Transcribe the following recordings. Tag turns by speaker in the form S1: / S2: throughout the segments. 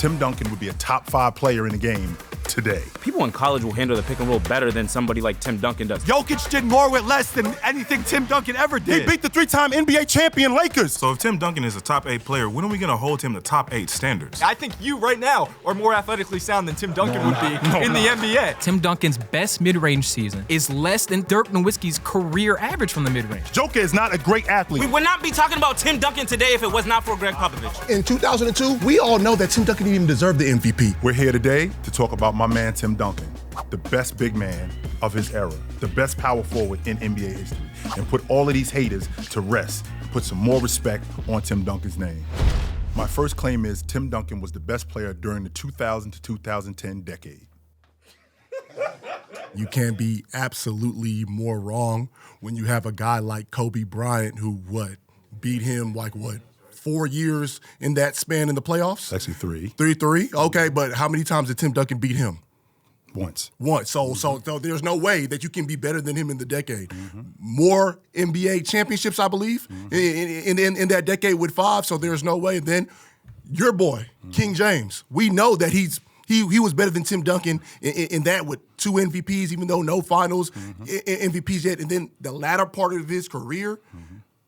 S1: Tim Duncan would be a top 5 player in the game today.
S2: People in college will handle the pick and roll better than somebody like Tim Duncan does.
S3: Jokic did more with less than anything Tim Duncan ever did.
S1: He beat the 3-time NBA champion Lakers.
S4: So if Tim Duncan is a top 8 player, when are we gonna hold him to top 8 standards?
S3: I think you right now are more athletically sound than Tim Duncan would be in the NBA.
S5: Tim Duncan's best mid-range season is less than Dirk Nowitzki's career average from the mid-range.
S1: Joker is not a great athlete.
S2: We would not be talking about Tim Duncan today if it was not for Greg Popovich.
S6: In 2002, we all know that Tim Duncan didn't even deserve the MVP.
S1: We're here today to talk about my man Tim Duncan, the best big man of his era, the best power forward in NBA history, and put all of these haters to rest and put some more respect on Tim Duncan's name. My first claim is Tim Duncan was the best player during the 2000 to 2010 decade.
S6: You can't be absolutely more wrong when you have a guy like Kobe Bryant who, beat him 4 years in that span in the playoffs?
S1: Actually 3.
S6: 3-3? Okay, but how many times did Tim Duncan beat him?
S1: Once.
S6: So there's no way that you can be better than him in the decade. More NBA championships, I believe, in that decade with 5, so there's no way. Then your boy, King James, we know that he was better than Tim Duncan in that with 2 MVPs, even though no finals MVPs yet. And then the latter part of his career,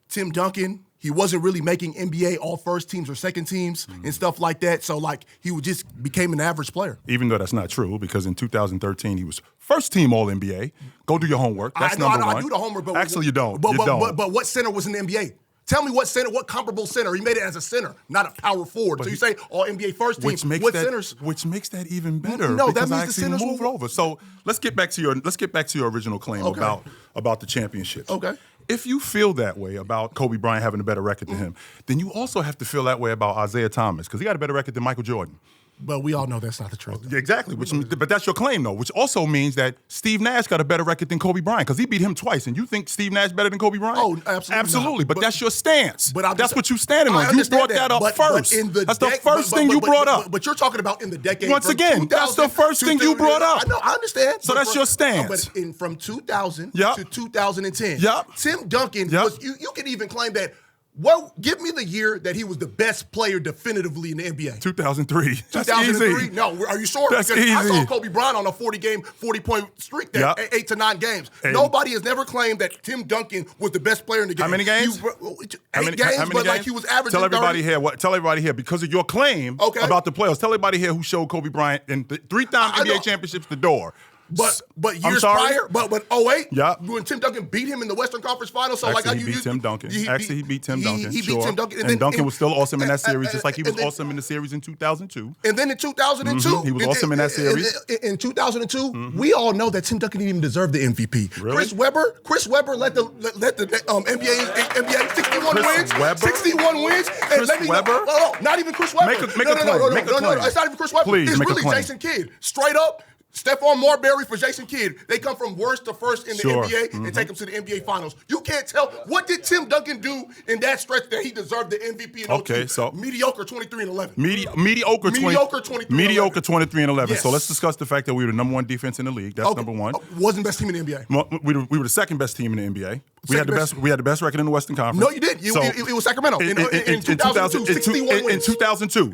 S6: Tim Duncan, he wasn't really making NBA all first teams or second teams and stuff like that. So, he just became an average player.
S1: Even though that's not true, because in 2013, he was first team All-NBA. Go do your homework. That's number one.
S6: I do the homework, but
S1: actually, you don't.
S6: But what center was in the NBA? Tell me what comparable center. He made it as a center, not a power forward. So you say all NBA first team. Centers?
S1: Which makes that even better.
S6: No, that
S1: because
S6: means
S1: I
S6: the centers
S1: moved over. So let's get back to your original claim about the championships.
S6: Okay.
S1: If you feel that way about Kobe Bryant having a better record than him, then you also have to feel that way about Isaiah Thomas, because he got a better record than Michael Jordan.
S6: But we all know that's not the truth.
S1: Exactly, but that's your claim, though, which also means that Steve Nash got a better record than Kobe Bryant, because he beat him twice, and you think Steve Nash better than Kobe Bryant?
S6: Oh, absolutely.
S1: But that's your stance. That's what you're standing
S6: I
S1: on. You brought
S6: that
S1: up first. That's the first thing you brought up.
S6: But you're talking about in the decade.
S1: Once again, that's the first thing you brought up.
S6: I know, I understand.
S1: So that's your stance.
S6: But from 2000 to 2010, Tim Duncan was, you can even claim that. Well, give me the year that he was the best player definitively in the NBA.
S1: 2003.
S6: 2003? No, are you sure?
S1: That's
S6: because
S1: easy.
S6: I saw Kobe Bryant on a 40-point streak there, 8 to 9 games. And nobody has never claimed that Tim Duncan was the best player in the game.
S1: How many games?
S6: 8 games, but he was averaging
S1: Tell everybody here, because of your claim about the playoffs, tell everybody here who showed Kobe Bryant in the 3-time NBA championships the door.
S6: But years prior, but 08,
S1: yeah,
S6: when Tim Duncan beat him in the Western Conference Finals, so
S1: he beat Tim Duncan. He beat Tim Duncan. He beat Tim Duncan, and Duncan was still awesome in that series, just like he was awesome in the series in 2002.
S6: And then in 2002,
S1: he was awesome in that series.
S6: In 2002, we all know that Tim Duncan didn't even deserve the MVP.
S1: Really?
S6: Chris Webber led the NBA 61 wins.
S1: Webber?
S6: 61 wins.
S1: Chris Webber?
S6: No, not even Chris Webber.
S1: Make a claim.
S6: It's not even Chris Webber.
S1: Please,
S6: it's
S1: make a
S6: really
S1: claim.
S6: Jason Kidd. Straight up. Stephon Marbury for Jason Kidd. They come from worst to first in the NBA and take them to the NBA Finals. You can't tell. What did Tim Duncan do in that stretch that he deserved the MVP in 02?
S1: So
S6: mediocre 23-11.
S1: Mediocre 23-11.
S6: Yes.
S1: So let's discuss the fact that we were the number 1 defense in the league. That's number 1.
S6: Wasn't best team in the NBA.
S1: We were the second best team in the NBA. We had the best record in the Western Conference.
S6: No, you didn't. It was Sacramento in 2002. 61 wins.
S1: In 2002.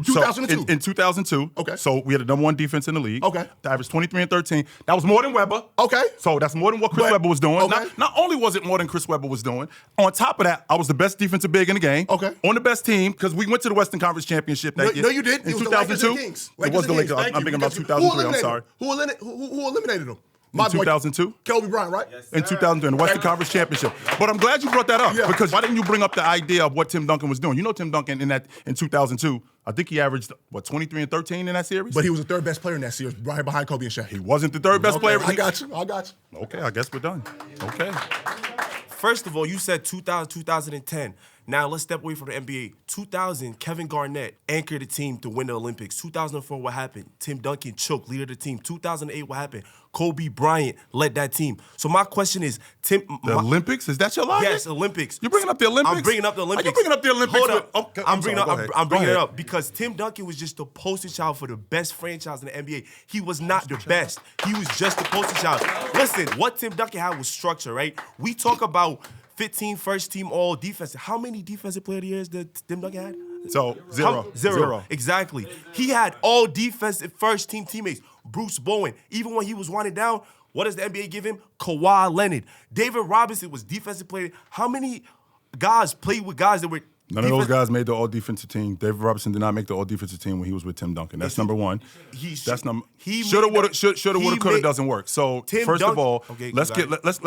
S1: In 2002.
S6: Okay.
S1: So we had the number 1 defense in the league.
S6: Okay.
S1: The average 23 and 13. That was more than Webber.
S6: Okay.
S1: So that's more than what Chris Webber was doing.
S6: Okay.
S1: Not only was it more than Chris Webber was doing, on top of that, I was the best defensive big in the game.
S6: Okay.
S1: On the best team, because we went to the Western Conference Championship that year.
S6: No, you did.
S1: In 2002. It was the Lakers. I'm thinking about 2003. I'm sorry.
S6: Who eliminated them?
S1: In 2002?
S6: Kobe Bryant, right?
S1: Yes, in 2002, in the Western Conference Championship. But I'm glad you brought that up, because why didn't you bring up the idea of what Tim Duncan was doing? You know Tim Duncan in 2002, I think he averaged, 23 and 13 in that series?
S6: But he was the 3rd best player in that series, right behind Kobe and Shaq.
S1: He wasn't the 3rd best player?
S6: I got you.
S1: Okay, I guess we're done. Okay.
S7: First of all, you said 2010. Now, let's step away from the NBA. 2000, Kevin Garnett anchored the team to win the Olympics. 2004, what happened? Tim Duncan choked, leader of the team. 2008, what happened? Kobe Bryant led that team. So my question is,
S1: Olympics? Is that your logic?
S7: Yes, Olympics.
S1: You're bringing up the Olympics?
S7: I'm bringing up the Olympics.
S1: Are you bringing up the Olympics?
S7: Hold up.
S1: Okay,
S7: I'm bringing it up because Tim Duncan was just the poster child for the best franchise in the NBA. He was not the best. He was just the poster child. Listen, what Tim Duncan had was structure, right? We talk about 15 first-team all defense. How many defensive player of the years did Tim Duncan had?
S1: So zero.
S7: Zero. Exactly. He had all defensive first-team teammates. Bruce Bowen. Even when he was winding down, what does the NBA give him? Kawhi Leonard. David Robinson was defensive player. How many guys played with guys that were
S1: None of those guys made the all-defensive team. David Robinson did not make the all-defensive team when he was with Tim Duncan. That's number one. That's number. Shoulda, woulda, coulda doesn't work. So first of all, let's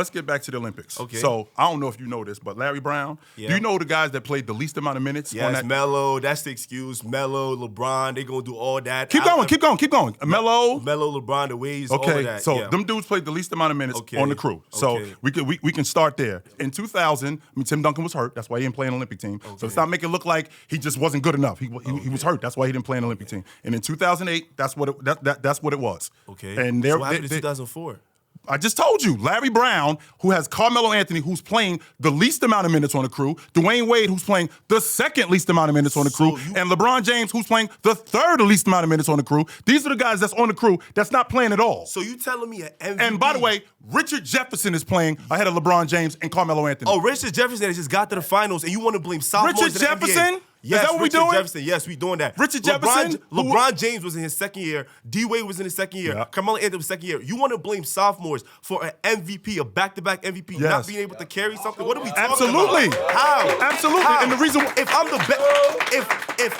S1: get back to the Olympics.
S7: Okay.
S1: So I don't know if you know this, but Larry Brown. Yeah. Do you know the guys that played the least amount of minutes?
S7: Yes, on that? Melo. That's the excuse. Melo, LeBron. They gonna do all that.
S1: Keep going. Melo,
S7: LeBron, the Ways. All of that.
S1: So them dudes played the least amount of minutes on the crew. So we can start there. In 2000, Tim Duncan was hurt. That's why he didn't play an Olympic team. So it's not making it look like he just wasn't good enough. He was hurt. That's why he didn't play an Olympic team. And in 2008, that's what it was.
S7: Okay.
S1: And
S7: so what happened in 2004?
S1: I just told you, Larry Brown, who has Carmelo Anthony, who's playing the least amount of minutes on the crew, Dwayne Wade, who's playing the second least amount of minutes on the crew, and LeBron James, who's playing the third least amount of minutes on the crew. These are the guys that's on the crew that's not playing at all.
S7: So you telling me an MVP?
S1: And by the way, Richard Jefferson is playing ahead of LeBron James and Carmelo Anthony.
S7: Oh, Richard Jefferson just got to the finals, and you want to blame sophomores
S1: Richard Jefferson?
S7: Yes,
S1: is that what
S7: Richard
S1: we doing?
S7: Jefferson. Yes, we doing that.
S1: Richard Jefferson?
S7: LeBron James was in his second year. D-Wade was in his second year. Yeah. Carmelo Anthony was second year. You want to blame sophomores for an MVP, a back-to-back MVP, not being able to carry something? What are we talking about? How?
S1: Absolutely.
S7: How?
S1: And the reason
S7: if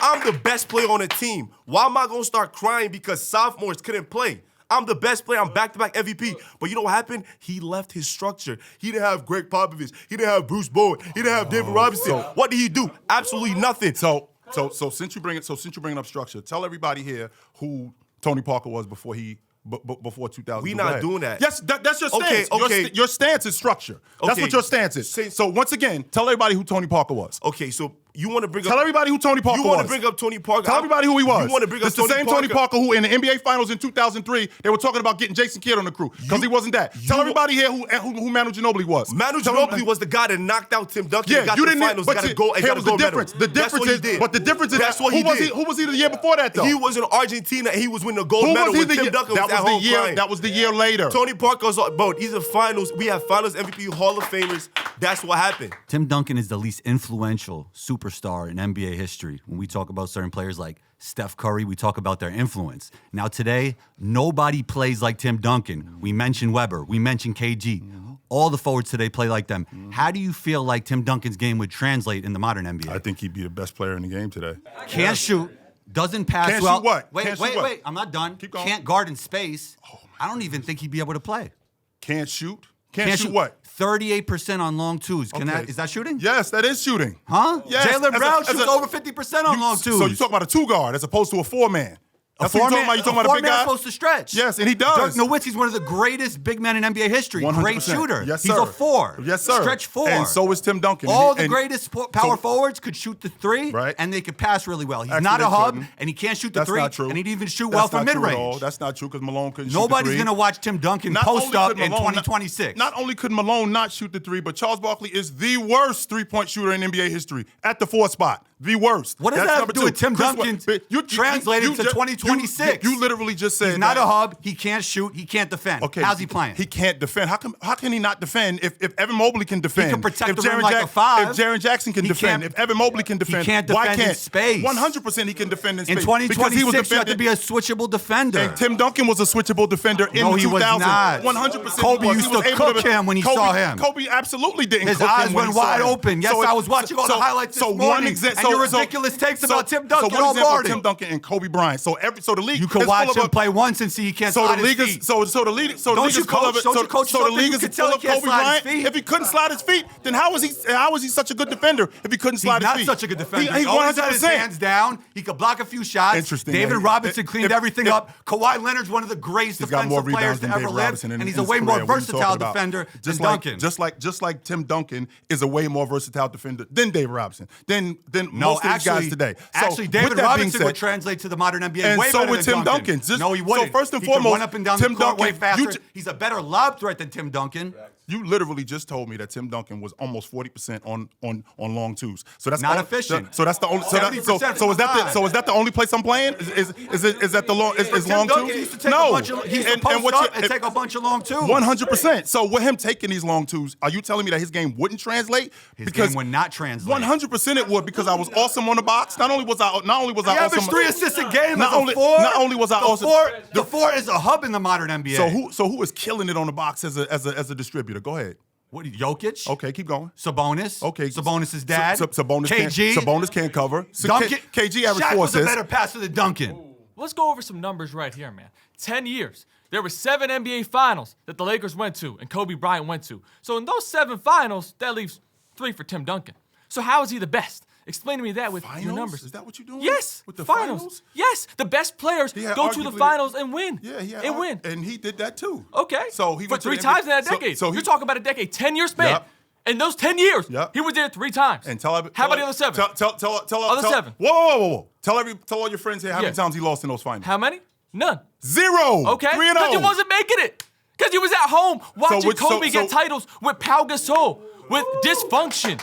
S7: I'm the best player on a team, why am I gonna start crying because sophomores couldn't play? I'm the best player. I'm back-to-back MVP. But you know what happened? He left his structure. He didn't have Greg Popovich. He didn't have Bruce Bowen. He didn't have David Robinson. What did he do? Absolutely nothing.
S1: So since you bring up structure, tell everybody here who Tony Parker was before 2000.
S7: We not doing that.
S1: Yes, that's your stance.
S7: Okay.
S1: Your stance is structure. That's what your stance is. So once again, tell everybody who Tony Parker was.
S7: Okay, so you want to bring
S1: Tell everybody who Tony Parker was.
S7: You want to bring up Tony Parker.
S1: Tell everybody who he was.
S7: You want to bring up
S1: Tony Parker. It's the same Tony Parker who in the NBA Finals in 2003, they were talking about getting Jason Kidd on the crew because he wasn't that. Tell everybody here who Manu Ginobili was.
S7: Manu Ginobili was the guy that knocked out Tim Duncan.
S1: Yeah, you didn't.
S7: Finals,
S1: But here was the difference. The difference is
S7: that's what he did.
S1: Who was he the year before that though?
S7: He was in Argentina and he was winning the gold medal when Tim Duncan was at home crying.
S1: That was the year later.
S7: Tony Parker's, bro, he's in finals. We have finals MVP, Hall of Famers. That's what happened.
S8: Tim Duncan is the least influential superstar in NBA history. When we talk about certain players like Steph Curry, we talk about their influence. Now today, nobody plays like Tim Duncan. We mentioned Weber. We mentioned KG. All the forwards today play like them. How do you feel like Tim Duncan's game would translate in the modern NBA?
S1: I think he'd be the best player in the game today.
S8: Can't shoot. Doesn't pass
S1: Can't
S8: well.
S1: Shoot what?
S8: Wait. I'm not done.
S1: Keep going.
S8: Can't guard in space. I don't even think he'd be able to play.
S1: Can't shoot? Can't shoot what?
S8: 38% on long twos. Is that shooting?
S1: Yes, that is shooting.
S8: Huh?
S1: Yes.
S8: Jaylen Brown shoots over 50% on long twos.
S1: So you talk about a two-guard as opposed to a four-man. That's what you're talking about. You're talking about a big guy?
S8: Supposed to stretch.
S1: Yes, and he does.
S8: Dirk Nowitzki's one of the greatest big men in NBA history.
S1: 100%.
S8: Great shooter.
S1: Yes, sir.
S8: He's a four.
S1: Yes, sir.
S8: Stretch four.
S1: And so is Tim Duncan.
S8: All the greatest power forwards could shoot the three,
S1: right,
S8: and they could pass really well. He's
S1: Actually,
S8: not a hub,
S1: couldn't.
S8: and he can't shoot the
S1: That's
S8: three,
S1: not true.
S8: and he'd even shoot well from mid-range.
S1: That's not true because Malone couldn't shoot the
S8: Nobody's
S1: three.
S8: going to watch Tim Duncan post up in 2026.
S1: Not only could Malone not shoot the three, but Charles Barkley is the worst three-point shooter in NBA history at the four spot. The worst.
S8: What does that have to do with Tim Duncan translated to 2026?
S1: You literally just said
S8: he's not a hub. He can't shoot. He can't defend.
S1: Okay,
S8: how's he playing?
S1: He can't defend. How can he not defend if Evan Mobley can defend?
S8: He can protect the rim like a five.
S1: If Jaren Jackson can defend, if Evan Mobley can defend,
S8: he can't defend in space.
S1: 100% he can defend in space.
S8: In 2026, you have to be a switchable defender.
S1: And Tim Duncan was a switchable defender in the 2000s.
S8: No, he was not.
S1: 100%.
S8: Kobe used to cook him when he saw him.
S1: Kobe absolutely didn't
S8: His
S1: cook him.
S8: His eyes went wide open. Yes, I was watching all the highlights this morning. And your ridiculous takes about Tim Duncan all morning.
S1: Tim Duncan and Kobe Bryant. So the league.
S8: You could watch him play once and see he can't slide his feet.
S1: So the league is full of Kobe Bryant. If he couldn't slide his feet, then how is he such a good defender if he couldn't slide his feet?
S8: He's not such a good defender.
S1: He's
S8: always had his hands down. He could block a few shots.
S1: Interesting.
S8: David Robinson cleaned everything up. Kawhi Leonard's one of the greatest defensive players to ever live, and he's a way more versatile defender than Duncan.
S1: Just like Tim Duncan is a way more versatile defender than David Robinson. Than most of these guys today.
S8: Actually, David Robinson would translate to the modern NBA way better than
S1: Tim Duncan.
S8: No, he wouldn't.
S1: So first and
S8: he
S1: foremost,
S8: run up and down
S1: Tim
S8: the court
S1: Duncan
S8: way faster. He's a better lob threat than Tim Duncan.
S1: You literally just told me that Tim Duncan was almost 40% on long twos. So that's
S8: Not efficient.
S1: So that's the only. So is that the only place I'm playing? Is that the long? Is long
S8: Tim
S1: twos?
S8: Duncan used to take
S1: No.
S8: a bunch of, he used to post up and take a bunch of long twos.
S1: 100%. So with him taking these long twos, are you telling me that his game wouldn't translate?
S8: His game would not translate.
S1: 100% it would, because I was awesome on the box. Not only was I
S8: He
S1: awesome.
S8: averaged 3 assists a game
S1: Not
S8: as a
S1: only-
S8: 4.
S1: not only was I
S8: the
S1: awesome-
S8: 4, the 4 is a hub in the modern NBA.
S1: So who is killing it on the box as a distributor? Go ahead.
S8: What? Jokic?
S1: Okay, keep going.
S8: Sabonis?
S1: Okay.
S8: Sabonis' dad?
S1: Sabonis
S8: KG?
S1: Sabonis can't cover. So
S8: Duncan?
S1: KG averaged
S8: Shaq
S1: 4
S8: was a
S1: assists.
S8: better passer than Duncan.
S3: Let's go over some numbers right here, man. 10 years. There were 7 NBA finals that the Lakers went to and Kobe Bryant went to. So in those 7 finals, that leaves 3 for Tim Duncan. So how is he the best? Explain to me that with your numbers.
S1: Is that what you're doing?
S3: Yes.
S1: With the
S3: finals? Yes. The best players go to the
S1: arguably-
S3: finals and win.
S1: Yeah,
S3: and win.
S1: And he did that too.
S3: Okay.
S1: So he
S3: for
S1: went to
S3: 3
S1: the
S3: times
S1: NBA
S3: in that decade.
S1: So
S3: You're talking about a decade, 10-year span.
S1: Yep.
S3: In those 10 years,
S1: Yep.
S3: he was there 3 times.
S1: And how about
S3: the other 7?
S1: Tell
S3: Other 7.
S1: Whoa. Tell all your friends here how many
S3: Yeah.
S1: times he lost in those finals.
S3: How many? None.
S1: 0.
S3: Okay.
S1: 3-0.
S3: Because he wasn't making it. Because he was at home watching
S1: which-
S3: Kobe
S1: so-
S3: get titles with Pau Gasol, with dysfunction,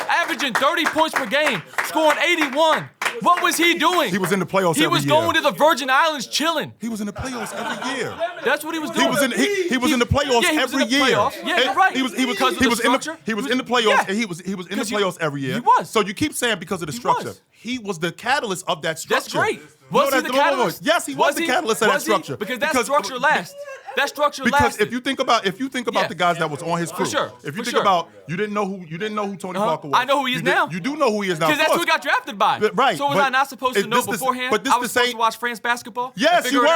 S3: averaging 30 points per game, scoring 81. What was he doing?
S1: He was in the playoffs
S3: He
S1: every
S3: was
S1: year.
S3: going to the Virgin Islands chilling.
S1: He was in the playoffs every year.
S3: That's what he was
S1: He
S3: doing.
S1: was in the playoffs
S3: Yeah, he was
S1: every
S3: in the
S1: year.
S3: playoffs. Yeah, you're right.
S1: He was
S3: Because of the structure?
S1: he was in the playoffs,
S3: Yeah.
S1: and he was in the
S3: 'Cause
S1: playoffs every year.
S3: he was.
S1: So you keep saying because of the structure.
S3: was.
S1: He was the catalyst of that structure.
S3: That's great.
S1: No,
S3: Was he the catalyst?
S1: Yes, he was the catalyst of that structure.
S3: Because that structure lasts. That structure
S1: Because
S3: lasted.
S1: if you think about
S3: Yeah.
S1: the guys that was on his crew,
S3: sure.
S1: if you
S3: For
S1: think
S3: sure.
S1: about you didn't know who Tony Parker was.
S3: I know who he is now.
S1: You do know who he is now.
S3: Because
S1: of
S3: that's who
S1: course.
S3: he got drafted by.
S1: Right.
S3: So was
S1: but
S3: I not supposed to know
S1: this
S3: beforehand?
S1: But this
S3: I
S1: the
S3: was supposed
S1: same.
S3: to watch France basketball?
S1: Yes,
S3: and
S1: you
S3: figure it
S1: were.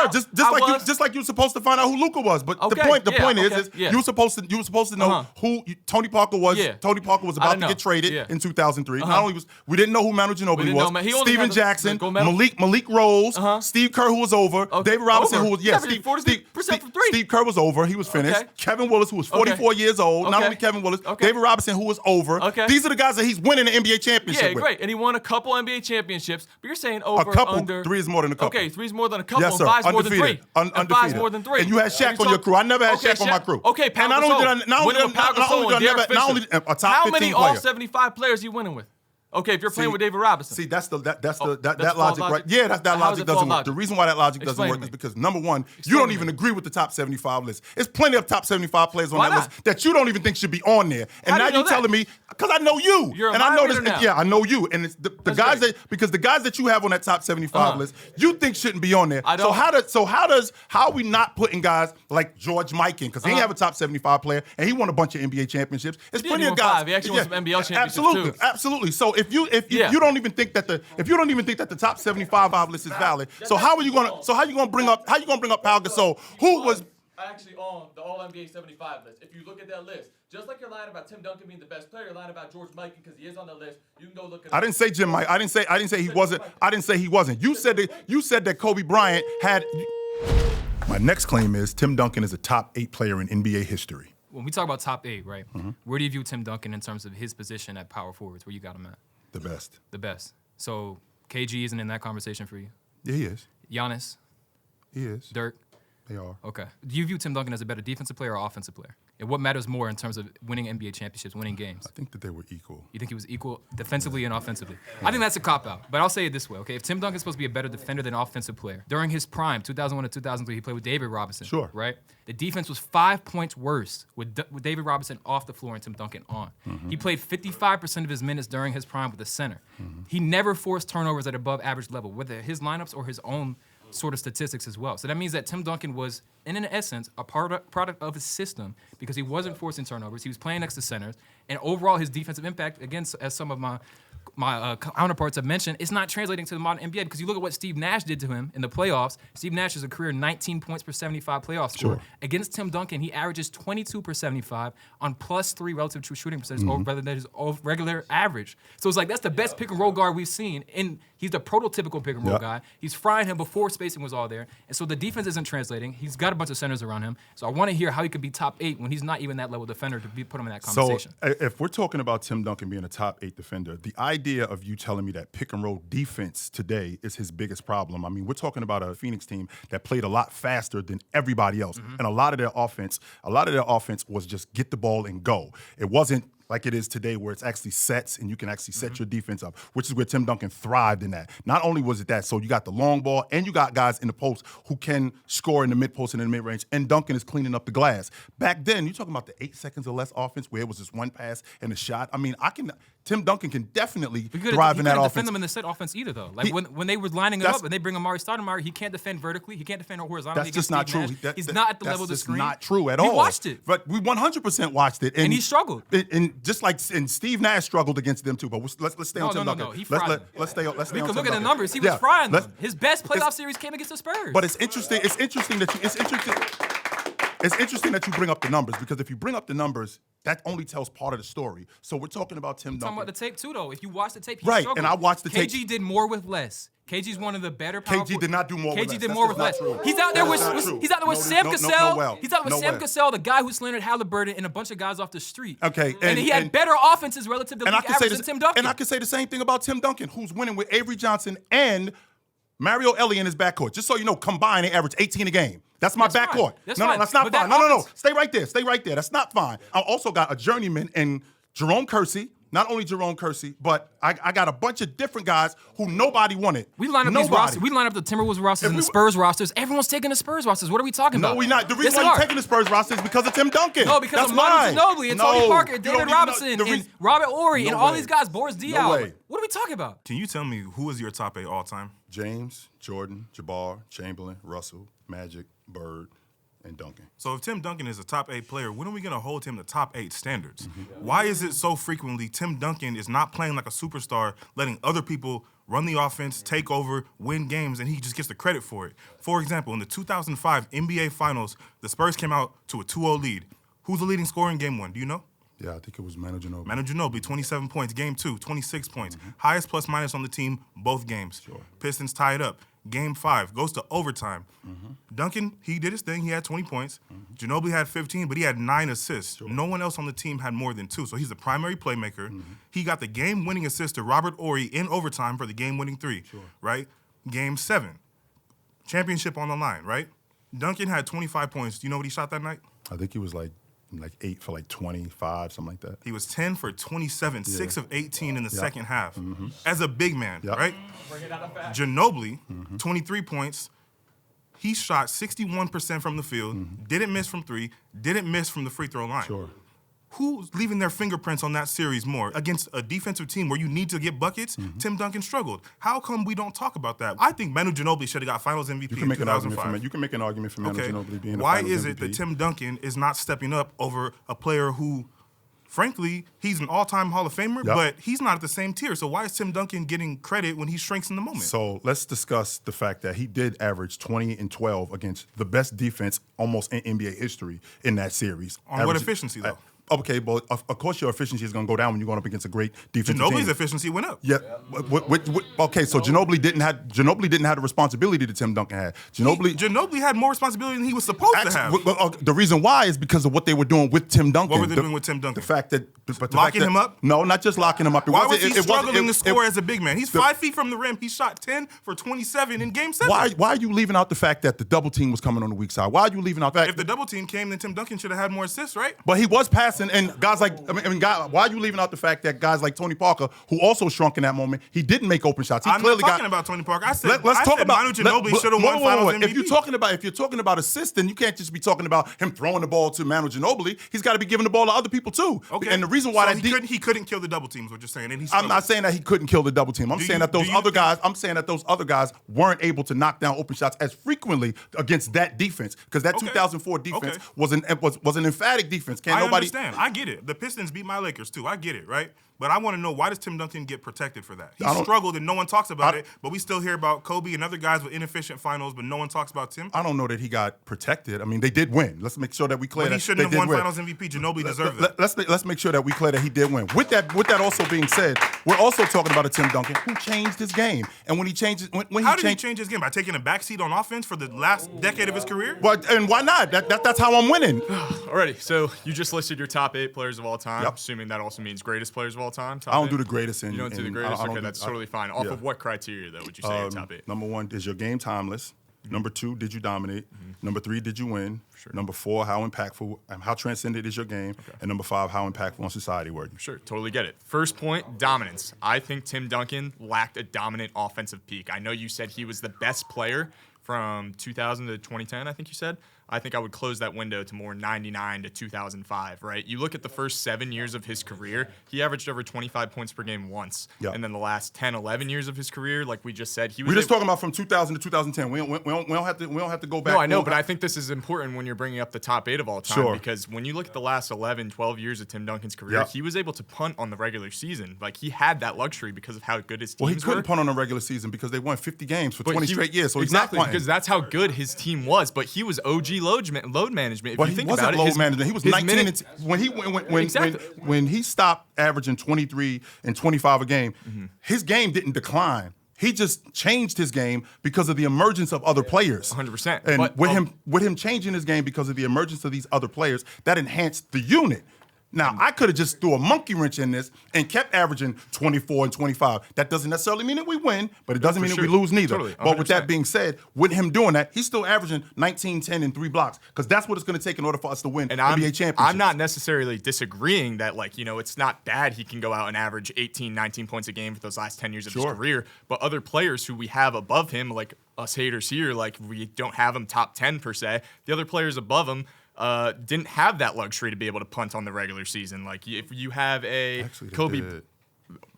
S3: out?
S1: Just like you were supposed to find out who Luka was. But the
S3: Okay,
S1: point
S3: yeah,
S1: is
S3: yeah.
S1: you were supposed to know who Tony Parker was.
S3: Yeah.
S1: Tony Parker was
S3: I
S1: about
S3: didn't
S1: to
S3: know.
S1: get traded
S3: Yeah.
S1: in 2003. Not only was we didn't know who Manu Ginobili
S3: didn't
S1: was.
S3: know, man. He only
S1: Steven
S3: had the
S1: Jackson,
S3: gold medal.
S1: Malik Rose, Steve Kerr, who was over.
S3: Okay.
S1: David Robinson,
S3: Over?
S1: who was
S3: He averaged 40% from 3.
S1: Steve Kerr was over. He was finished.
S3: Okay.
S1: Kevin Willis, who was 44 years old. Not
S3: Okay.
S1: only Kevin Willis,
S3: Okay.
S1: David Robinson, who was over.
S3: Okay.
S1: These are the guys that he's winning the NBA championship
S3: Yeah,
S1: with.
S3: great. And he won a couple NBA championships. But you're saying over,
S1: A couple.
S3: under.
S1: 3 is more than a couple.
S3: Okay, 3 is more than a couple.
S1: Yes,
S3: and
S1: sir.
S3: 5 is more than 3.
S1: Undefeated.
S3: And 5 is
S1: Undefeated.
S3: more than 3.
S1: And you had Shaq on your crew. I never had Shaq on my crew.
S3: Okay, Pau
S1: And not only did I-
S3: Gasol.
S1: not only
S3: Winning
S1: did
S3: with
S1: I-
S3: Pau
S1: not only
S3: Gasol
S1: did I
S3: and
S1: never-
S3: Derek
S1: not only
S3: Fisher.
S1: a top
S3: How
S1: 15
S3: many
S1: player.
S3: All-75 players you winning with? Okay, if you're playing with David Robinson.
S1: See, that's
S3: that's
S1: that
S3: false
S1: logic, right?
S3: logic?
S1: Yeah, that
S3: How is
S1: logic
S3: it
S1: doesn't
S3: false
S1: work.
S3: logic?
S1: The reason why that logic doesn't
S3: Explain
S1: work
S3: to
S1: is
S3: me.
S1: because number one, you
S3: Explain
S1: don't
S3: to
S1: even
S3: me.
S1: agree with the top 75 list. There's plenty of top 75 players on
S3: Why
S1: that
S3: not?
S1: list that you don't even think should be on there. And
S3: How do
S1: now
S3: you know
S1: you're telling
S3: that?
S1: me because I know you.
S3: You're a
S1: and I
S3: mind
S1: know
S3: reader
S1: this.
S3: now.
S1: Yeah, I know you. And it's the guys
S3: great.
S1: because the guys that you have on that top 75 list, you think shouldn't be on there.
S3: I don't.
S1: How are we not putting guys like George Mikan, because he have a top 75 player and he won a bunch of NBA championships. There's
S3: did.
S1: plenty
S3: He
S1: of
S3: won
S1: guys.
S3: 5. He actually won some NBL championships,
S1: Absolutely,
S3: too.
S1: absolutely. So if you
S3: Yeah.
S1: don't even think that the top 75 list is valid, so how are you gonna bring up Pau Gasol, who was
S3: Actually on the All-NBA 75 list. If you look at that list, just like you're lying about Tim Duncan being the best player, you're lying about George Mikan because he is on the list. You can go look at
S1: I didn't say Jim Mike. I didn't say he wasn't. I didn't say he wasn't. You said that Kobe Bryant had. My next claim is Tim Duncan is a top 8 player in NBA history.
S5: When we talk about top 8, right? Where do you view Tim Duncan in terms of his position at power forwards? Where you got him at?
S1: The best.
S5: The best. So KG isn't in that conversation for you.
S1: Yeah, he is.
S5: Giannis,
S1: He is.
S5: Dirk.
S1: They are.
S5: Okay. Do you view Tim Duncan as a better defensive player or offensive player? And what matters more in terms of winning NBA championships, winning games?
S1: I think that they were equal.
S5: You think he was equal defensively and offensively? I think that's a cop-out, but I'll say it this way, okay? If Tim Duncan's supposed to be a better defender than offensive player, during his prime, 2001 to 2003, he played with David Robinson.
S1: Sure.
S5: Right? The defense was 5 points worse with David Robinson off the floor and Tim Duncan on. He played 55% of his minutes during his prime with the center. He never forced turnovers at above average level, whether his lineups or his own sort of statistics as well. So that means that Tim Duncan was, in essence, a product of his system because he wasn't forcing turnovers. He was playing next to centers. And overall, his defensive impact, again, as some of my counterparts have mentioned, it's not translating to the modern NBA because you look at what Steve Nash did to him in the playoffs. Steve Nash is a career 19 points per 75 playoff score.
S1: Sure.
S5: Against Tim Duncan, he averages 22 per 75 on +3 relative true shooting percentage rather than his regular average. So it's like that's the best pick and roll guard we've seen. And he's the prototypical pick and roll guy. He's frying him before spacing was all there. And so the defense isn't translating. He's got a bunch of centers around him. So I want to hear how he could be top 8 when he's not even that level defender to put him in that conversation.
S1: So if we're talking about Tim Duncan being a top 8 defender, the idea of you telling me that pick and roll defense today is his biggest problem. I mean, we're talking about a Phoenix team that played a lot faster than everybody else. And a lot of their offense was just get the ball and go. It wasn't like it is today where it's actually sets and you can actually set your defense up, which is where Tim Duncan thrived in that. Not only was it that, so you got the long ball and you got guys in the post who can score in the mid post and in the mid range, and Duncan is cleaning up the glass. Back then, you're talking about the 8 seconds or less offense where it was just one pass and a shot. I mean, Tim Duncan can definitely thrive in that offense. He couldn't defend
S5: them in the set offense either, though. Like when they were lining it up and they bring Amari Stoudemire, he can't defend vertically. He can't defend horizontally.
S1: That's just not true.
S5: He's not at the level of the screen.
S1: That's not true at all.
S5: We watched it.
S1: But we 100% watched it.
S5: And he struggled.
S1: And just like Steve Nash struggled against them too. But let's stay on Tim Duncan.
S5: No, he fried
S1: let's stay on Tim Duncan.
S5: We can look at the numbers. He was frying them. His best playoff series came against the Spurs.
S1: But it's interesting that you bring up the numbers, because if you bring up the numbers, that only tells part of the story. So we're talking about Tim Duncan.
S5: Talking about the tape too, though. If you watch the tape, he
S1: right,
S5: struggled.
S1: and I watched the tape.
S5: KG did more with less. KG's one of the better.
S1: KG did not do more with less.
S5: KG did more with less. He's out there with Sam Cassell. He's out there with Sam Cassell, the guy who slandered Halliburton and a bunch of guys off the street.
S1: Okay,
S5: and he had better offenses relative to league average than Tim Duncan.
S1: And I can say the same thing about Tim Duncan, who's winning with Avery Johnson and Mario Ellie in his backcourt. Just so you know, combined, they average 18 a game. That's my backcourt. No, that's not fine. No. Stay right there. That's not fine. I also got a journeyman in Jerome Kersey. Not only Jerome Kersey, but I got a bunch of different guys who nobody wanted.
S5: We line up these rosters. We line up the Timberwolves rosters and the Spurs rosters. Everyone's taking the Spurs rosters. What are we talking about?
S1: No, we're not. The reason why you're taking the Spurs rosters is because of Tim Duncan.
S5: No, because of Manu Ginobili and Tony Parker, David Robinson, and Robert Horry, and all these guys, Boris Diaw. What are we talking about?
S4: Can you tell me who is your top 8 all time?
S1: James, Jordan, Jabbar, Chamberlain, Russell, Magic, Bird, and Duncan.
S4: So if Tim Duncan is a top 8 player, when are we going to hold him to top 8 standards? Why is it so frequently Tim Duncan is not playing like a superstar, letting other people run the offense, take over, win games, and he just gets the credit for it? For example, in the 2005 NBA Finals, the Spurs came out to a 2-0 lead. Who's the leading scorer in Game 1? Do you know?
S1: Yeah, I think it was Manu Ginobili.
S4: Manu Ginobili, 27 points. Game 2, 26 points. Highest plus-minus on the team, both games.
S1: Sure.
S4: Pistons tied up. Game 5 goes to overtime. Duncan, he did his thing. He had 20 points. Ginobili had 15, but he had 9 assists. Sure. No one else on the team had more than 2, so he's the primary playmaker. He got the game-winning assist to Robert Horry in overtime for the game-winning 3, right? Game 7, championship on the line, right? Duncan had 25 points. Do you know what he shot that night?
S1: I think he was like 8 for 25, something like that.
S4: He was 10 for 27, 6 of 18 in the second half. As a big man, right? Ginobili, 23 points. He shot 61% from the field, didn't miss from 3, didn't miss from the free throw line.
S1: Sure.
S4: Who's leaving their fingerprints on that series more? Against a defensive team where you need to get buckets, Tim Duncan struggled. How come we don't talk about that? I think Manu Ginobili should have got Finals MVP in 2005.
S1: You can make an argument for Manu Ginobili being the
S4: Why
S1: Finals
S4: is it
S1: MVP.
S4: that Tim Duncan is not stepping up over a player who, frankly, he's an all-time Hall of Famer, but he's not at the same tier. So why is Tim Duncan getting credit when he shrinks in the moment?
S1: So let's discuss the fact that he did average 20 and 12 against the best defense almost in NBA history in that series.
S4: On what efficiency, though?
S1: Okay, but of course your efficiency is going to go down when you're going up against a great defensive team.
S4: Ginobili's efficiency went up.
S1: Yeah. Okay, so Ginobili didn't have the responsibility that Tim Duncan had.
S4: Ginobili had more responsibility than he was supposed to have.
S1: The reason why is because of what they were doing with Tim Duncan.
S4: What were they doing with Tim Duncan?
S1: The fact that
S4: locking him up?
S1: No, not just locking him up.
S4: Why was he struggling to score as a big man? He's 5 feet from the rim. He shot 10 for 27 in Game 7.
S1: Why are you leaving out the fact that the double team was coming on the weak side? Why are you leaving out that?
S4: If the double team came, then Tim Duncan should have had more assists, right?
S1: But he was passing, and guys like why are you leaving out the fact that guys like Tony Parker, who also shrunk in that moment, he didn't make open shots.
S4: I'm not talking about Tony Parker. I said Manu Ginobili should have won Finals MVP.
S1: If you're talking about assists, then you can't just be talking about him throwing the ball to Manu Ginobili. He's got to be giving the ball to other people too.
S4: Okay.
S1: And the reason why
S4: he couldn't kill the double teams. What you're saying? And
S1: I'm not saying that he couldn't kill the double team. I'm saying that those other guys weren't able to knock down open shots as frequently against that defense, because that 2004 defense was an emphatic defense.
S4: I understand. I get it. The Pistons beat my Lakers too. I get it, right? But I want to know, why does Tim Duncan get protected for that? He struggled and no one talks about it, but we still hear about Kobe and other guys with inefficient finals, but no one talks about Tim.
S1: I don't know that he got protected. I mean, they did win. Let's make sure that we clear that.
S4: He shouldn't have won Finals MVP. Ginobili deserved it.
S1: Let's make sure that we clear that he did win. With that also being said, we're also talking about a Tim Duncan who changed his game. And when he changes,
S4: how did he change his game? By taking a backseat on offense for the last decade of his career?
S1: Well, and why not? That's how I'm winning.
S2: Alrighty, so you just listed your top 8 players of all time, assuming that also means greatest players of all time.
S9: all time?
S1: I don't do the greatest.
S9: You don't do the greatest? Okay, that's totally fine. Off of what criteria, though, would you say your top 8?
S1: Number 1, is your game timeless? Number 2, did you dominate? Number 3, did you win? Number 4, how impactful, how transcendent is your game? And number 5, how impactful on society were you?
S9: Sure, totally get it. First point, dominance. I think Tim Duncan lacked a dominant offensive peak. I know you said he was the best player from 2000 to 2010, I think you said. I think I would close that window to more 99 to 2005, right? You look at the first 7 years of his career, he averaged over 25 points per game once.
S1: Yep.
S9: And then the last 10, 11 years of his career, like we just said, he was.
S1: We're just talking about from 2000 to 2010. We don't have to go back.
S9: No, I know, but I think this is important when you're bringing up the top 8 of all time.
S1: Sure.
S9: Because when you look at the last 11, 12 years of Tim Duncan's career, he was able to punt on the regular season. Like, he had that luxury because of how good his teams were.
S1: Well, he couldn't punt on the regular season because they won 50 games for
S9: But
S1: 20 straight years, so he's not
S9: exactly,
S1: punting.
S9: because that's how good his team was. But he was OG load management. If
S1: But
S9: you
S1: he
S9: think
S1: wasn't
S9: about
S1: load
S9: it,
S1: management. He was
S9: his
S1: 19
S9: minute-
S1: when he stopped averaging 23 and 25 a game. His game didn't decline. He just changed his game because of the emergence of other players.
S9: 100%.
S1: And
S9: But,
S1: with him changing his game because of the emergence of these other players, that enhanced the unit. Now, I could have just threw a monkey wrench in this and kept averaging 24 and 25. That doesn't necessarily mean that we win, but it doesn't mean that we lose neither.
S9: Totally,
S1: but with that
S9: 100%.
S1: being said, with him doing that, he's still averaging 19, 10, and 3 blocks because that's what it's going to take in order for us to win
S9: And
S1: NBA championships.
S9: I'm not necessarily disagreeing that, like, you know, it's not bad he can go out and average 18, 19 points a game for those last 10 years of his career. But other players who we have above him, like us haters here, like, we don't have him top 10 per se. The other players above him didn't have that luxury to be able to punt on the regular season. Like, if you have a
S1: Actually, they
S9: Kobe.
S1: did.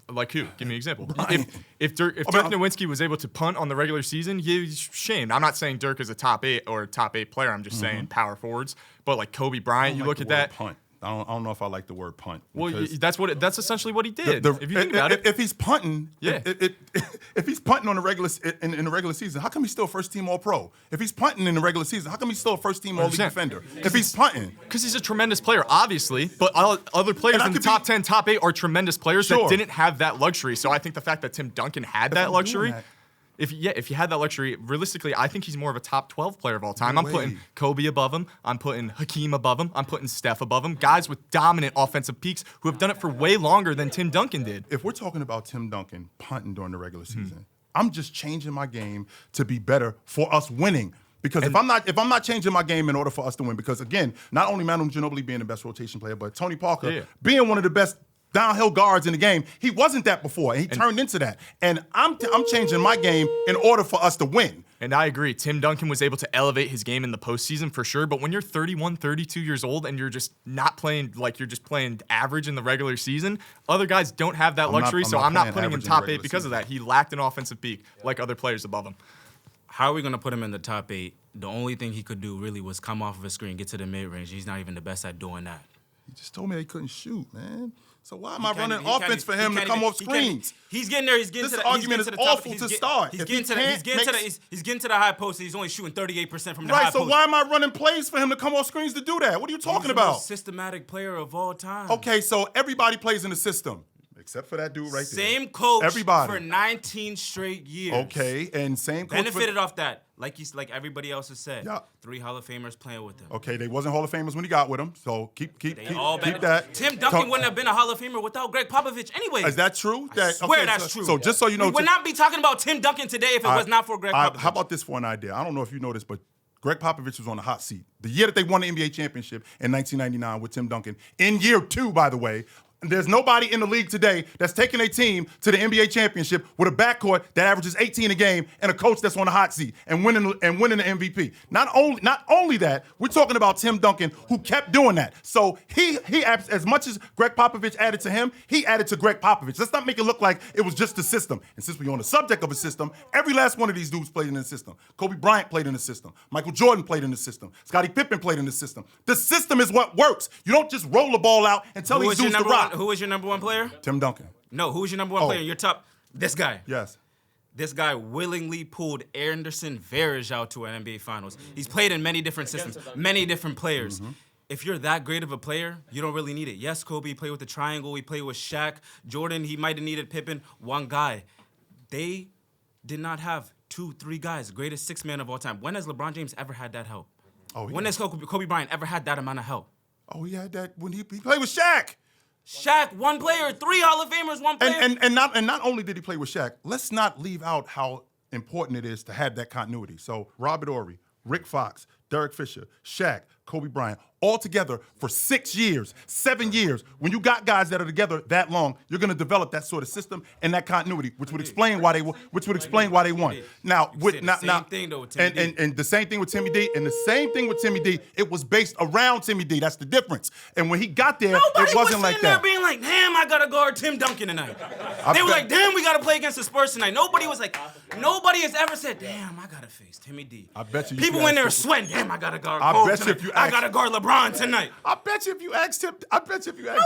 S9: Like who? Give me an example.
S1: Right.
S9: If Dirk Nowitzki was able to punt on the regular season, he's shamed. I'm not saying Dirk is a top 8 or a top 8 player. I'm just saying power forwards. But like Kobe Bryant, you look at that.
S1: Punt. I don't know if I like the word punt.
S9: Well,
S1: because
S9: that's essentially what he did.
S1: if
S9: If you think about it.
S1: if he's punting,
S9: Yeah.
S1: if he's punting on the regular in the regular season, how come he's still first team All Pro? If he's punting in the regular season, how come he's still a first team All League
S9: 100%.
S1: defender? If he's punting,
S9: Because he's a tremendous player, obviously, but other players
S1: And I
S9: in the
S1: could
S9: top
S1: be-
S9: 10, top 8 are tremendous players
S1: Sure.
S9: that didn't have that luxury. So I think the fact that Tim Duncan had that
S1: I'm
S9: luxury,
S1: doing that-
S9: if you had that luxury, realistically, I think he's more of a top 12 player of all time.
S1: No
S9: I'm putting
S1: way.
S9: Kobe above him. I'm putting Hakeem above him. I'm putting Steph above him. Guys with dominant offensive peaks who have done it for way longer than Tim Duncan did.
S1: if we're talking about Tim Duncan punting during the regular season, I'm just changing my game to be better for us winning. Because if I'm not changing my game in order for us to win, because again, not only Manu Ginobili being the best rotation player, but Tony Parker being one of the best downhill guards in the game, he wasn't that before, and he turned into that. And I'm changing my game in order for us to win.
S9: And I agree. Tim Duncan was able to elevate his game in the postseason for sure. But when you're 31, 32 years old and you're just not playing, like you're just playing average in the regular season, other guys don't have that luxury. So I'm not putting him
S1: playing
S9: top
S1: average in the
S9: 8 because of
S1: regular
S9: that. He lacked an offensive peak like other players above him.
S2: How are we going to put him in the top 8? The only thing he could do really was come off of a screen, get to the mid-range. He's not even the best at doing that.
S1: He just told me they couldn't shoot, man. So why am I running offense for him to come off
S2: he can't even-
S1: screens?
S2: He's getting there. He's getting
S1: This
S2: to the
S1: argument
S2: he's
S1: is
S2: getting to the top.
S1: awful
S2: He's
S1: to
S2: get-
S1: start.
S2: He's
S1: If
S2: getting
S1: he
S2: to the
S1: can't make-
S2: he's getting to the high post and he's only shooting 38% from the high
S1: Right, so
S2: post.
S1: why am I running plays for him to come off screens to do that? What are you talking
S2: He's the
S1: about?
S2: most systematic player of all time.
S1: Okay, so everybody plays in the system, except for that dude right there.
S2: Same coach
S1: Everybody.
S2: for 19 straight years.
S1: Okay, and same coach
S2: Benefited off that, like everybody else has said.
S1: Yeah.
S2: 3 Hall of Famers playing with him.
S1: Okay, they wasn't Hall of Famers when he got with him, so keep
S2: All better.
S1: that.
S2: Tim Duncan wouldn't have been a Hall of Famer without Greg Popovich anyway.
S1: Is that true?
S2: I swear that's true.
S1: So just so you know,
S2: we would not be talking about Tim Duncan today if it was not for Greg Popovich.
S1: How about this for an idea? I don't know if you know this, but Greg Popovich was on the hot seat. The year that they won the NBA championship in 1999 with Tim Duncan, in year 2, by the way, there's nobody in the league today that's taking a team to the NBA championship with a backcourt that averages 18 a game and a coach that's on the hot seat and winning the MVP. Not only that, we're talking about Tim Duncan who kept doing that. So he as much as Greg Popovich added to him, he added to Greg Popovich. Let's not make it look like it was just the system. And since we're on the subject of a system, every last one of these dudes played in the system. Kobe Bryant played in the system. Michael Jordan played in the system. Scottie Pippen played in the system. The system is what works. You don't just roll the ball out and tell these dudes to rock.
S2: Who was your number 1 player?
S1: Tim Duncan.
S2: No, who was your number 1 player? Your top. This guy.
S1: Yes.
S2: This guy willingly pulled Anderson Varejao out to an NBA Finals. He's played in many different systems, many different players. If you're that great of a player, you don't really need it. Yes, Kobe played with the triangle. He played with Shaq. Jordan, he might have needed Pippen. One guy. They did not have 2, 3 guys, greatest 6 man of all time. When has LeBron James ever had that help? When has Kobe Bryant ever had that amount of help?
S1: Oh, he had that when he played with Shaq.
S2: Shaq, one player, 3 Hall of Famers, one player.
S1: And not only did he play with Shaq, let's not leave out how important it is to have that continuity. So Robert Horry, Rick Fox, Derek Fisher, Shaq, Kobe Bryant, all together for 6 years, 7 years. When you got guys that are together that long, you're going to develop that sort of system and that continuity, which would explain why they won. Now, and the same thing with Timmy D, and the same thing with Timmy D. It was based around Timmy D. That's the difference. And when he got there,
S2: Nobody
S1: it wasn't
S2: was
S1: like
S2: sitting
S1: that.
S2: there being like, damn, I gotta guard Tim Duncan tonight. They were like, damn, we gotta play against the Spurs tonight. Nobody has ever said, damn, I gotta face Timmy D.
S1: I bet you.
S2: People in there sweating, damn, I gotta guard Kobe tonight. I gotta guard LeBron tonight.
S1: I bet you if you asked him,
S2: Nobody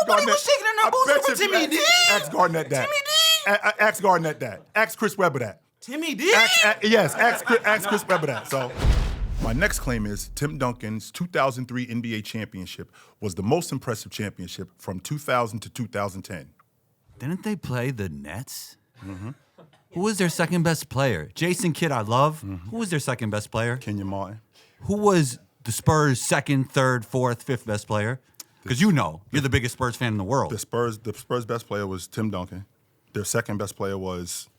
S1: Garnett,
S2: was shaking their boots over Timmy D.
S1: Ask Garnett that.
S2: Timmy D.
S1: Ask Garnett that. Ask Chris Webber that.
S2: Timmy D.
S1: Ask Chris Webber that. So, my next claim is Tim Duncan's 2003 NBA championship was the most impressive championship from 2000 to 2010.
S8: Didn't they play the Nets? Who was their second best player? Jason Kidd, I love. Who was their second best player?
S1: Kenyon Martin.
S8: Who was the Spurs' second, third, fourth, fifth best player? Because you're the biggest Spurs fan in the world.
S1: The Spurs' best player was Tim Duncan. Their second best player was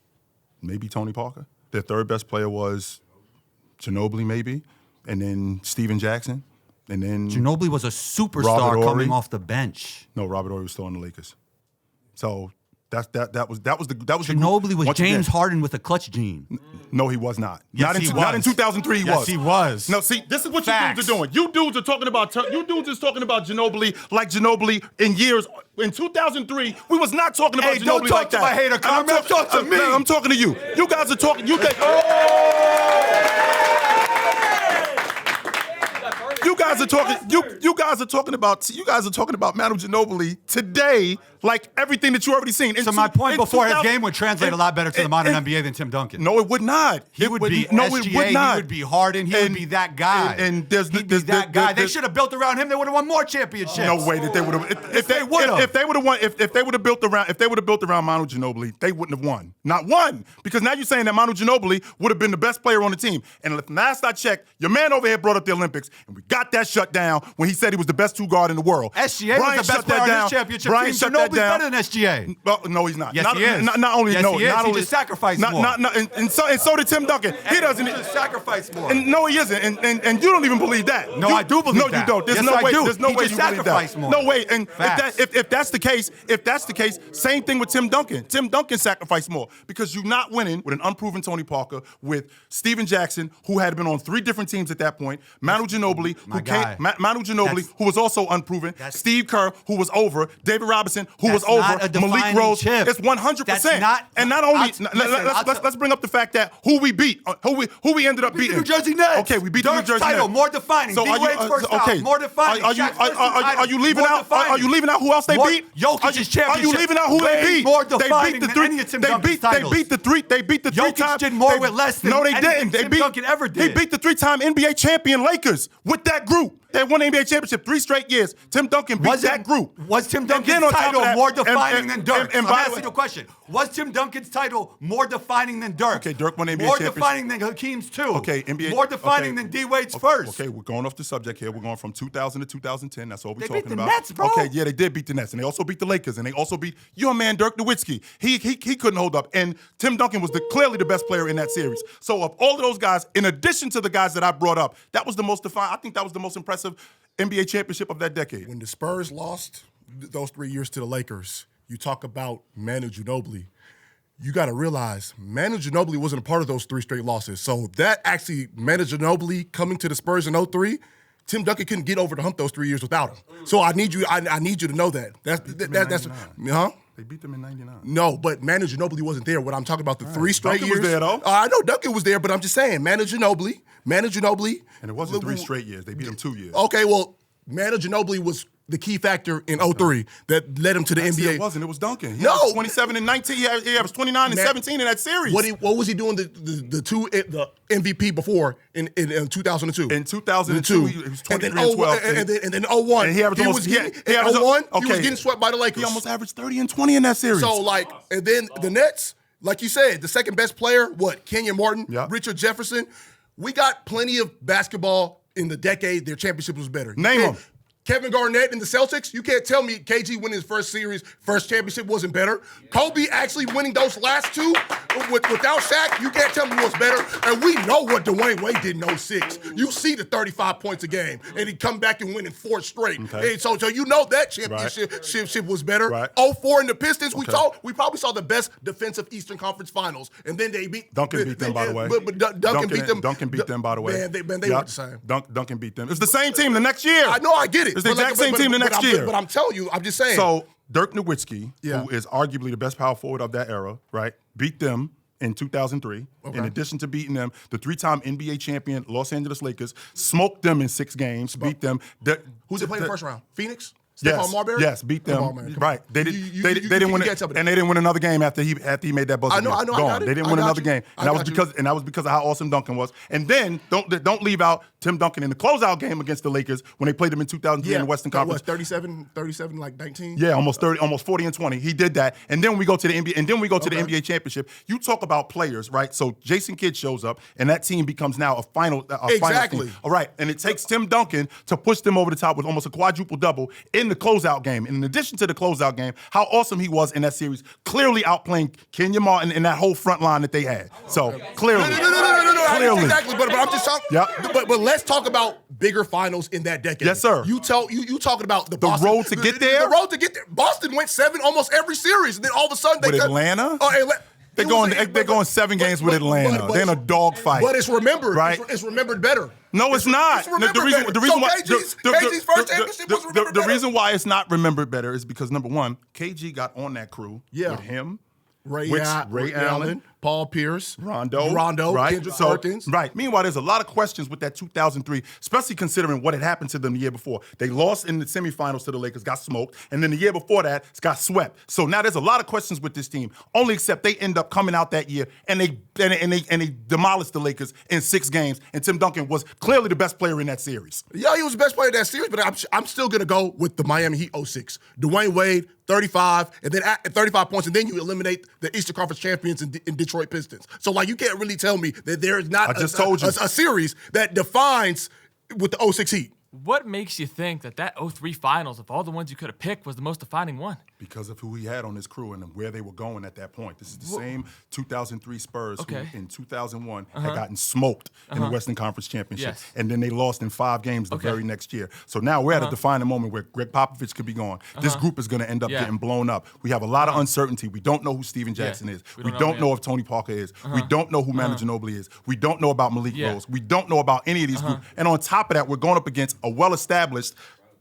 S1: maybe Tony Parker. Their third best player was Ginobili, maybe, and then Steven Jackson, and then
S8: Ginobili was a superstar coming off the bench.
S1: No, Robert Horry was still on the Lakers. So that was
S8: Ginobili was James Harden with a clutch gene.
S1: No, he was not.
S8: Yes,
S1: Not in 2003. He was.
S8: Yes, he was.
S1: No, see, this is what you dudes are doing. You dudes are talking about Ginobili like Ginobili in years. In 2003, we was not talking about Ginobili
S8: don't talk
S1: like
S8: to
S1: that.
S8: my hater comment. Talk to me.
S1: I'm talking to you. You guys are talking. You guys are talking. You guys are talking about Manu Ginobili today, like everything that you already seen.
S8: So my point before his game would translate a lot better to the modern NBA than Tim Duncan.
S1: No, it would not.
S8: He would be
S1: no,
S8: SGA.
S1: it would not.
S8: He would be Harden. He would be that guy.
S1: And
S8: he'd be that guy. They should have built around him. They would have won more championships.
S1: No way that they would have. If they would have built around Manu Ginobili, they wouldn't have won. Not one. Because now you're saying that Manu Ginobili would have been the best player on the team. And last I checked, your man over here brought up the Olympics, and we got that shut down when he said he was the best 2 guard in the world.
S8: SGA was the best player on his championship team. Ginobili's better than SGA.
S1: Well, no, he's not.
S8: Yes, he is.
S1: Not only
S8: yes,
S1: no,
S8: he is.
S1: not
S8: He
S1: only
S8: just sacrificed more.
S1: And so did Tim Duncan. He doesn't.
S8: He just sacrificed more.
S1: And no, he isn't. And you don't even believe that.
S8: No, I do believe that.
S1: No, you don't. There's
S8: Yes,
S1: no
S8: I
S1: way.
S8: do.
S1: There's no
S8: He
S1: way
S8: just
S1: you believe
S8: sacrificed
S1: that.
S8: more.
S1: No way. And
S8: Facts.
S1: if that's the case, same thing with Tim Duncan. Tim Duncan sacrificed more because you're not winning with an unproven Tony Parker, with Steven Jackson, who had been on 3 different teams at that point, Manu Ginobili, who was also unproven, Steve Kerr, who was over, David Robinson, who was over, Malik Rose.
S8: Chip.
S1: It's 100%.
S8: That's not.
S1: And not only, let's bring up the fact that who we beat, who we ended up beating.
S8: The New Jersey Nets.
S1: Okay, we beat the New
S8: Dirk's
S1: Jersey
S8: title,
S1: Nets.
S8: more defining.
S1: So
S8: D-Wade's first title, more defining.
S1: Are you leaving out? Are you leaving out who else they beat?
S8: Jokic's championship.
S1: Are you leaving out who they beat?
S8: More defining than any of Tim Duncan's titles.
S1: They beat the 3
S8: Jokic
S1: times.
S8: did more with less than
S1: No, they
S8: anything
S1: didn't.
S8: Tim Duncan ever did.
S1: He beat the 3-time NBA champion Lakers with that group. They won the NBA championship 3 straight years. Tim Duncan beat that group.
S8: Was Tim Duncan's title more defining than Dirk? I'm asking a question. Was Tim Duncan's title more defining than Dirk?
S1: Okay, Dirk won the NBA
S8: more
S1: championship.
S8: Defining than Hakeem's too.
S1: Okay, NBA.
S8: More defining than D-Wade's first.
S1: Okay, we're going off the subject here. We're going from 2000 to 2010. That's all we're talking
S8: beat the
S1: about.
S8: Nets, bro.
S1: Okay, yeah, they did beat the Nets, and they also beat the Lakers, and they also beat your man Dirk Nowitzki. He couldn't hold up, and Tim Duncan was clearly the best player in that series. So of all of those guys, in addition to the guys that I brought up, that was the most defining. I think that was the most impressive NBA championship of that decade.
S6: When the Spurs lost those 3 years to the Lakers, you talk about Manu Ginobili. You got to realize Manu Ginobili wasn't a part of those 3 straight losses. So that actually, Manu Ginobili coming to the Spurs in 2003, Tim Duncan couldn't get over the hump those 3 years without him. So I need you to know that. That's
S1: They beat them in 99.
S6: No, but Manu Ginobili wasn't there. What I'm talking about, the 3 straight
S1: Duncan
S6: years.
S1: was there, though.
S6: I know Duncan was there, but I'm just saying, Manu Ginobili.
S1: And it wasn't 3 straight years. They beat them 2 years.
S6: Okay, well, Manu Ginobili was the key factor in 2003 that led him to the NBA.
S1: It wasn't. It was Duncan. He
S6: No.
S1: was 27 and 19. He was 29 and 17 in that series.
S6: What was he doing the MVP before in 2002?
S1: In 2002, he was 23 and 12.
S6: And then 01.
S1: And he averaged almost, he was
S6: getting swept by the Lakers.
S1: He almost averaged 30 and 20 in that series.
S6: So, and then the Nets, like you said, the second best player, Kenyon Martin, Richard Jefferson. We got plenty of basketball in the decade their championship was better.
S1: Name them.
S6: Kevin Garnett and the Celtics, you can't tell me KG winning his first championship wasn't better. Kobe actually winning those last two without Shaq, you can't tell me what's better. And we know what Dwayne Wade did in 06. You see the 35 points a game, and he come back and win in 4 straight. Okay. And so you know that championship was better.
S1: Right.
S6: 04 in the Pistons, we probably saw the best defensive Eastern Conference Finals, and then they beat
S1: Duncan beat them, by the way.
S6: But Duncan beat them.
S1: Duncan beat them, by the way.
S6: Man, they weren't the same.
S1: Duncan beat them. It's the same team the next year.
S6: I know, I get it.
S1: It's the exact same team the next year.
S6: But I'm telling you, I'm just saying.
S1: So Dirk Nowitzki, who is arguably the best power forward of that era, right, beat them in 2003. Okay. In addition to beating them, the 3-time NBA champion Los Angeles Lakers smoked them in 6 games, beat them.
S6: Who's they played in the first round? Phoenix?
S1: Yes,
S6: Stephon Marbury?
S1: yes, beat them. Right, they didn't win it,
S6: and
S1: they didn't win another game after he made that buzzer.
S6: I know, I
S1: got it. They didn't win another game, and that was because of how awesome Duncan was. And then don't leave out Tim Duncan in the closeout game against the Lakers when they played them in 2003 in the Western Conference.
S6: 37, like 19.
S1: Yeah, almost 40 and 20. He did that, and then we go to the NBA, and then we go to the NBA championship. You talk about players, right? So Jason Kidd shows up, and that team becomes now a final. Final team. All right, and it takes Tim Duncan to push them over the top with almost a quadruple double in the closeout game. And in addition to the closeout game, how awesome he was in that series, clearly outplaying Kenya Martin and that whole front line that they had. So clearly,
S6: clearly, exactly. But I'm just talking.
S1: Yep.
S6: But let's talk about bigger finals in that decade.
S1: Yes, sir.
S6: You talking about the Boston,
S1: road to get there.
S6: The road to get there. Boston went 7 almost every series, and then all of a sudden they
S1: with Atlanta. They're going 7 games with Atlanta. They're in a dogfight.
S6: But it's remembered.
S1: Right?
S6: It's remembered better.
S1: No, it's not. The reason why it's not remembered better is because, number one, KG got on that crew with him, Ray Allen,
S6: Paul Pierce,
S1: Rondo,
S6: right? Kendrick Perkins.
S1: Right. Meanwhile, there's a lot of questions with that 2003, especially considering what had happened to them the year before. They lost in the semifinals to the Lakers, got smoked, and then the year before that, got swept. So now there's a lot of questions with this team. Only except they end up coming out that year and they demolished the Lakers in 6 games. And Tim Duncan was clearly the best player in that series.
S6: Yeah, he was the best player in that series, but I'm still gonna go with the Miami Heat 06. Dwayne Wade, 35, and then at 35 points, and then you eliminate the Eastern Conference champions in Detroit Pistons. So, like, you can't really tell me that there is not a series that defines with the 06 Heat.
S3: What makes you think that 03 finals, of all the ones you could have picked, was the most defining one?
S1: Because of who he had on his crew and where they were going at that point. This is the same 2003 Spurs who in 2001 had gotten smoked in the Western Conference Championship.
S3: Yes.
S1: And then they lost in 5 games the very next year. So now we're at a defining moment where Greg Popovich could be gone. This group is going to end up getting blown up. We have a lot of uncertainty. We don't know who Steven Jackson is. We don't know if Tony Parker is. We don't know who Manu Ginobili is. We don't know about Malik Rose. We don't know about any of these groups. And on top of that, we're going up against a well-established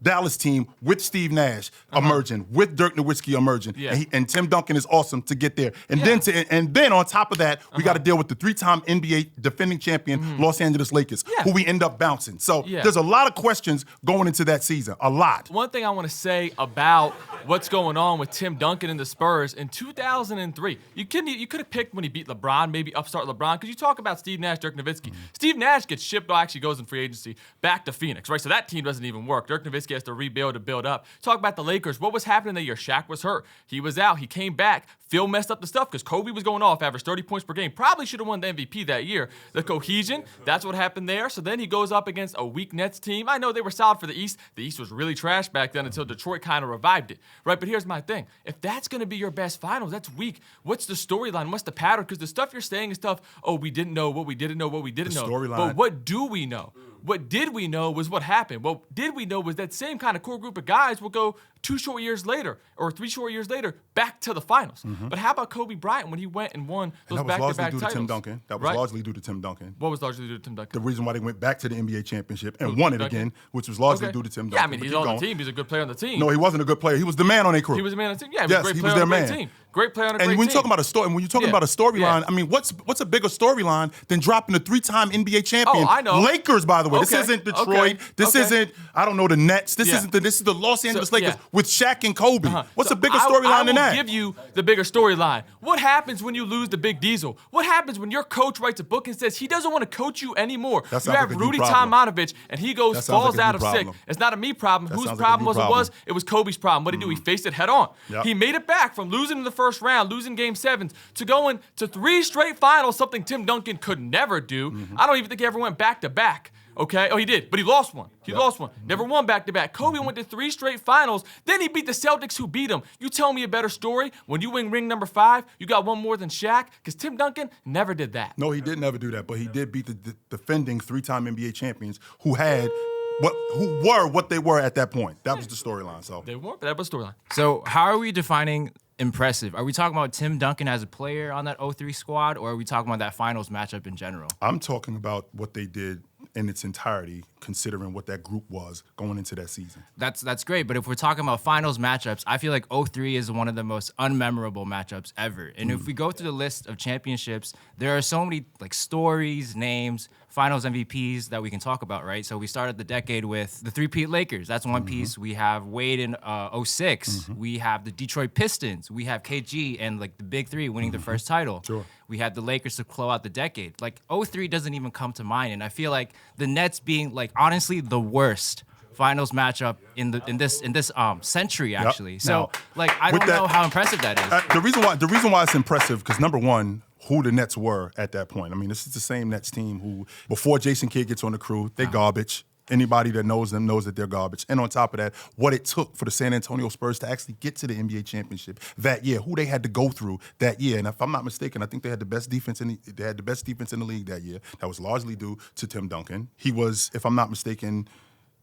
S1: Dallas team with Steve Nash emerging, with Dirk Nowitzki emerging, and Tim Duncan is awesome to get there. And then on top of that, we got to deal with the 3-time NBA defending champion Los Angeles Lakers, who we end up bouncing. So there's a lot of questions going into that season, a lot.
S3: One thing I want to say about what's going on with Tim Duncan and the Spurs in 2003, you could have picked when he beat LeBron, maybe upstart LeBron, because you talk about Steve Nash, Dirk Nowitzki. Steve Nash gets shipped, actually goes in free agency, back to Phoenix, right? So that team doesn't even work. Dirk Nowitzki has to rebuild to build up. Talk about the Lakers. What was happening that year? Shaq was hurt. He was out. He came back. Phil messed up the stuff because Kobe was going off, averaged 30 points per game. Probably should have won the MVP that year. The cohesion, that's what happened there. So then he goes up against a weak Nets team. I know they were solid for the East. The East was really trash back then until Detroit kind of revived it, right? But here's my thing. If that's going to be your best finals, that's weak. What's the storyline? What's the pattern? Because the stuff you're saying is stuff, we didn't know what we didn't know what we didn't know.
S1: Storyline.
S3: But what do we know? What did we know was what happened. What did we know was that same kind of core group of guys will go 2 short years later or 3 short years later back to the finals. But how about Kobe Bryant when he went and won those back-to-back titles?
S1: That was largely due to Tim Duncan.
S3: What was largely due to Tim Duncan?
S1: The reason why they went back to the NBA championship and won it again, which was largely due to Tim Duncan.
S3: Yeah, I mean, he's on the team. He's a good player on the team.
S1: No, he wasn't a good player. He was the man on their crew.
S3: He was the man on the team. Yeah, he was a great player on a great team. Great player on a great team.
S1: And when you're talking about a story, when you're talking about a storyline, I mean, what's a bigger storyline than dropping the 3-time NBA champion?
S3: Oh, I know.
S1: Lakers, by the way. This isn't Detroit. This isn't, I don't know, the Nets. This is the Los Angeles Lakers with Shaq and Kobe. What's a bigger storyline than that?
S3: I will give you the bigger storyline. What happens when you lose the big diesel? What happens when your coach writes a book and says he doesn't want to coach you anymore? You have Rudy Tomjanovich, and he falls out of sick. It's not a me problem. Whose problem was? It was Kobe's problem. What did he do? He faced it head on. He made it back from losing in the first round, losing Game 7s, to going to 3 straight finals, something Tim Duncan could never do. I don't even think he ever went back-to-back. Okay? Oh, he did, but he lost one. He lost one. Never won back-to-back. Kobe went to 3 straight finals. Then he beat the Celtics who beat him. You tell me a better story. When you win ring number 5, you got one more than Shaq? Because Tim Duncan never did that.
S1: No, he did never do that, but he did beat the defending 3-time NBA champions who were what they were at that point. That was the storyline. So
S3: They weren't, but that was the storyline.
S5: So how are we defining impressive? Are we talking about Tim Duncan as a player on that 03 squad, or are we talking about that finals matchup in general?
S1: I'm talking about what they did in its entirety, considering what that group was going into that season.
S5: That's great, but if we're talking about finals matchups, I feel like 03 is one of the most unmemorable matchups ever. And if we go through the list of championships, there are so many like stories, names, finals MVPs that we can talk about, right? So we started the decade with the 3-peat Lakers. That's one piece. We have Wade in 06. We have the Detroit Pistons. We have KG and like the big 3 winning the first title.
S1: Sure.
S5: We had the Lakers to close out the decade. Like 03 doesn't even come to mind, and I feel like the Nets being like honestly the worst finals matchup in this century actually. So
S1: Now,
S5: like I
S1: with
S5: don't know how impressive that is.
S1: The reason why it's impressive, because number one, who the Nets were at that point. I mean, this is the same Nets team who, before Jason Kidd gets on the crew, they garbage. Anybody that knows them knows that they're garbage. And on top of that, what it took for the San Antonio Spurs to actually get to the NBA championship that year, who they had to go through that year. And if I'm not mistaken, I think they had the best defense in the league that year. That was largely due to Tim Duncan. He was, if I'm not mistaken,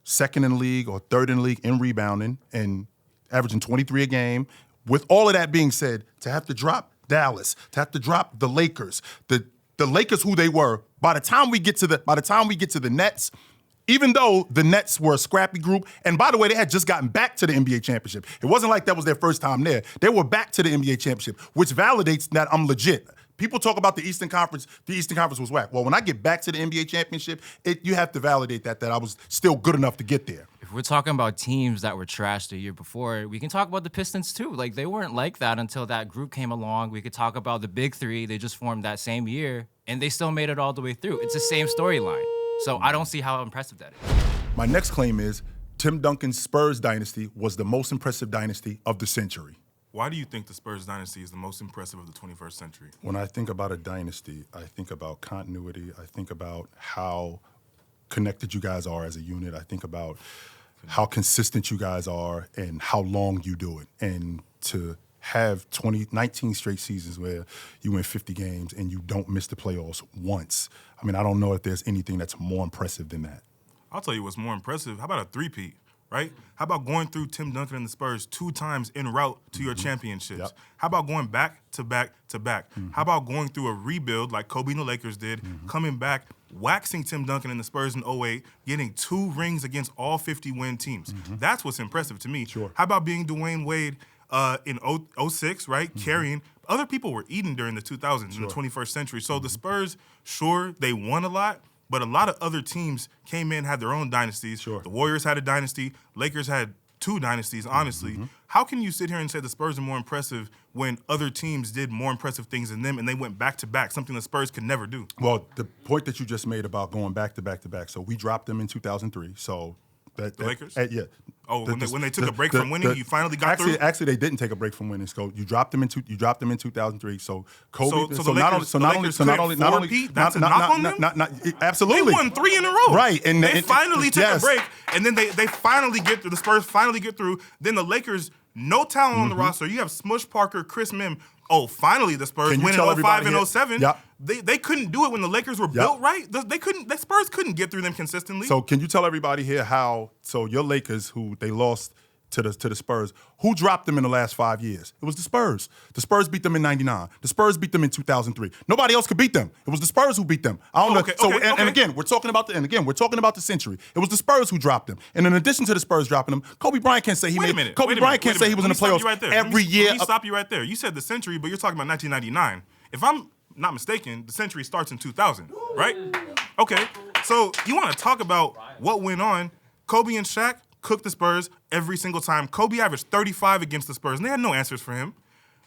S1: second in the league or third in the league in rebounding and averaging 23 a game. With all of that being said, to have to drop Dallas, to have to drop the Lakers, the Lakers who they were, by the time we get to the Nets, even though the Nets were a scrappy group, and by the way, they had just gotten back to the NBA championship. It wasn't like that was their first time there. They were back to the NBA championship, which validates that I'm legit. People talk about the Eastern Conference. The Eastern Conference was whack. Well, when I get back to the NBA championship, you have to validate that I was still good enough to get there.
S5: If we're talking about teams that were trashed the year before, we can talk about the Pistons too. Like they weren't like that until that group came along. We could talk about the Big 3. They just formed that same year, and they still made it all the way through. It's the same storyline. So I don't see how impressive that is.
S1: My next claim is Tim Duncan's Spurs dynasty was the most impressive dynasty of the century.
S4: Why do you think the Spurs dynasty is the most impressive of the 21st century?
S1: When I think about a dynasty, I think about continuity. I think about how connected you guys are as a unit. I think about how consistent you guys are and how long you do it. And to have 19 straight seasons where you win 50 games and you don't miss the playoffs once. I mean, I don't know if there's anything that's more impressive than that.
S4: I'll tell you what's more impressive. How about a 3-peat, right? How about going through Tim Duncan and the Spurs 2 times en route to your championships?
S1: Yep.
S4: How about going back to back to back? How about going through a rebuild like Kobe and the Lakers did, coming back, waxing Tim Duncan and the Spurs in 08, getting 2 rings against all 50-win teams? That's what's impressive to me.
S1: Sure.
S4: How about being Dwayne Wade in 06, right? Carrying. Other people were eating during the 2000s in the 21st century. So the Spurs, sure, they won a lot, but a lot of other teams came in, had their own dynasties.
S1: Sure.
S4: The Warriors had a dynasty. Lakers had 2 dynasties, honestly. How can you sit here and say the Spurs are more impressive when other teams did more impressive things than them and they went back-to-back, something the Spurs could never do?
S1: Well, the point that you just made about going back to back to back, so we dropped them in 2003, so...
S4: The Lakers?
S1: Yeah.
S4: Oh, when they took a break from winning, you finally got through?
S1: Actually, they didn't take a break from winning. So you dropped them in 2003. So Kobe.
S4: So the Lakers cleared 4-peat? That's a knock on them?
S1: Absolutely.
S4: They won 3 in a row.
S1: Right. And
S4: they finally took
S1: yes.
S4: a break, and then they finally get through. The Spurs finally get through. Then the Lakers, no talent on the roster. You have Smush Parker, Chris Mim. Oh, finally the Spurs win in 05 and 07.
S1: Yep.
S4: They couldn't do it when the Lakers were built right. The Spurs couldn't get through them consistently.
S1: So can you tell everybody here how? So your Lakers, who they lost to the Spurs, who dropped them in the last 5 years? It was the Spurs. The Spurs beat them in '99. The Spurs beat them in 2003. Nobody else could beat them. It was the Spurs who beat them. I don't know.
S4: Okay,
S1: so
S4: okay.
S1: And again, we're talking about the century. It was the Spurs who dropped them. And in addition to the Spurs dropping them, Kobe Bryant can't say he
S4: Wait a
S1: made.
S4: minute.
S1: Kobe Bryant can't say he was in the playoffs every year.
S4: Let me stop you right there. You said the century, but you're talking about 1999. If I'm not mistaken, the century starts in 2000, right? Okay. So you want to talk about what went on? Kobe and Shaq cooked the Spurs every single time. Kobe averaged 35 against the Spurs, and they had no answers for him.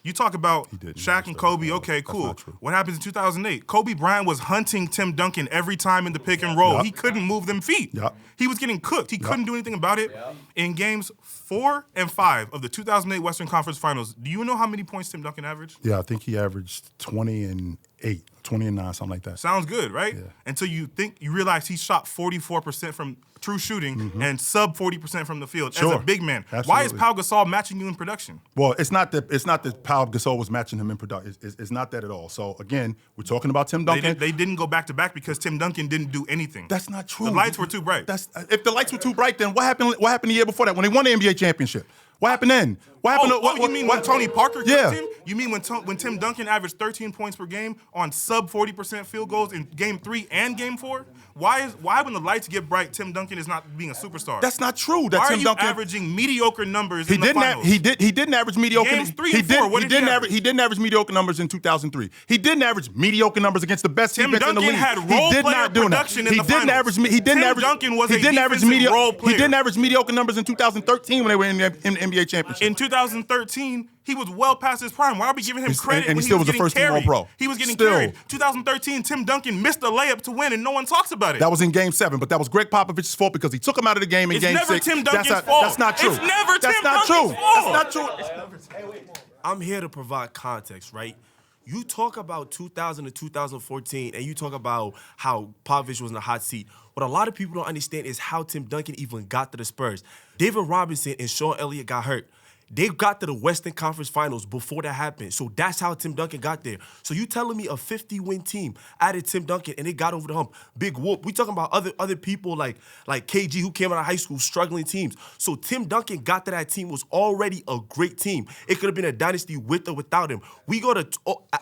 S4: You talk about Shaq and Kobe, okay, cool. What happens in 2008? Kobe Bryant was hunting Tim Duncan every time in the pick and roll.
S1: Yep.
S4: He couldn't move them feet.
S1: Yep.
S4: He was getting cooked. He couldn't do anything about it. In games 4 and 5 of the 2008 Western Conference Finals, do you know how many points Tim Duncan averaged?
S1: Yeah, I think he averaged 20 and 8, 20 and 9, something like that.
S4: Sounds good, right?
S1: Yeah.
S4: Until you realize he shot 44% from true shooting and sub 40% from the field as a big man. Why is
S1: Absolutely.
S4: Pau Gasol matching you in production?
S1: Well, it's not that Pau Gasol was matching him in production. It's not that at all. So again, we're talking about Tim Duncan.
S4: They didn't go back to back because Tim Duncan didn't do anything.
S1: That's not true.
S4: The lights were too bright.
S1: If the lights were too bright, then what happened? What happened the year before that when they won the NBA championship? What happened then? What happened?
S4: You mean when Tony Parker
S1: Yeah.
S4: killed him? You mean when Tim Duncan averaged 13 points per game on sub 40% field goals in Game 3 and Game 4? Why when the lights get bright, Tim Duncan is not being a superstar?
S1: That's not true.
S4: Why
S1: Tim
S4: are you
S1: Duncan
S4: averaging mediocre numbers in the finals?
S1: He didn't average mediocre.
S4: Games 3 and 4, what did he average?
S1: He didn't average mediocre numbers in 2003. He didn't average mediocre numbers against the best
S4: Tim
S1: defense in the
S4: Duncan
S1: league.
S4: had
S1: He
S4: role
S1: did
S4: player
S1: not do that.
S4: production in
S1: He
S4: the
S1: didn't
S4: finals.
S1: average. He didn't
S4: Tim
S1: average.
S4: Duncan was
S1: he
S4: a
S1: didn't average
S4: defensive role player.
S1: He didn't average mediocre numbers in 2013 when they were in the NBA championship.
S4: In 2013, he was well past his prime. Why are we giving him credit
S1: and
S4: when
S1: he still
S4: was
S1: was a
S4: getting
S1: first-team
S4: carried?
S1: All-Pro.
S4: He was getting
S1: Still.
S4: carried. 2013, Tim Duncan missed a layup to win, and no one talks about it.
S1: That was in Game 7, but that was Greg Popovich's fault because he took him out of the game in
S4: It's
S1: Game
S4: never
S1: 6.
S4: Tim Duncan's
S1: That's
S4: fault.
S1: That's not true.
S4: It's never
S1: That's
S4: Tim
S1: not
S4: Duncan's
S1: true.
S4: fault.
S1: That's not true.
S7: I'm here to provide context, right? You talk about 2000 to 2014, and you talk about how Popovich was in the hot seat. What a lot of people don't understand is how Tim Duncan even got to the Spurs. David Robinson and Sean Elliott got hurt. They got to the Western Conference Finals before that happened. So that's how Tim Duncan got there. So you telling me a 50-win team added Tim Duncan and they got over the hump. Big whoop. We talking about other people like KG who came out of high school, struggling teams. So Tim Duncan got to that team, was already a great team. It could have been a dynasty with or without him. We go to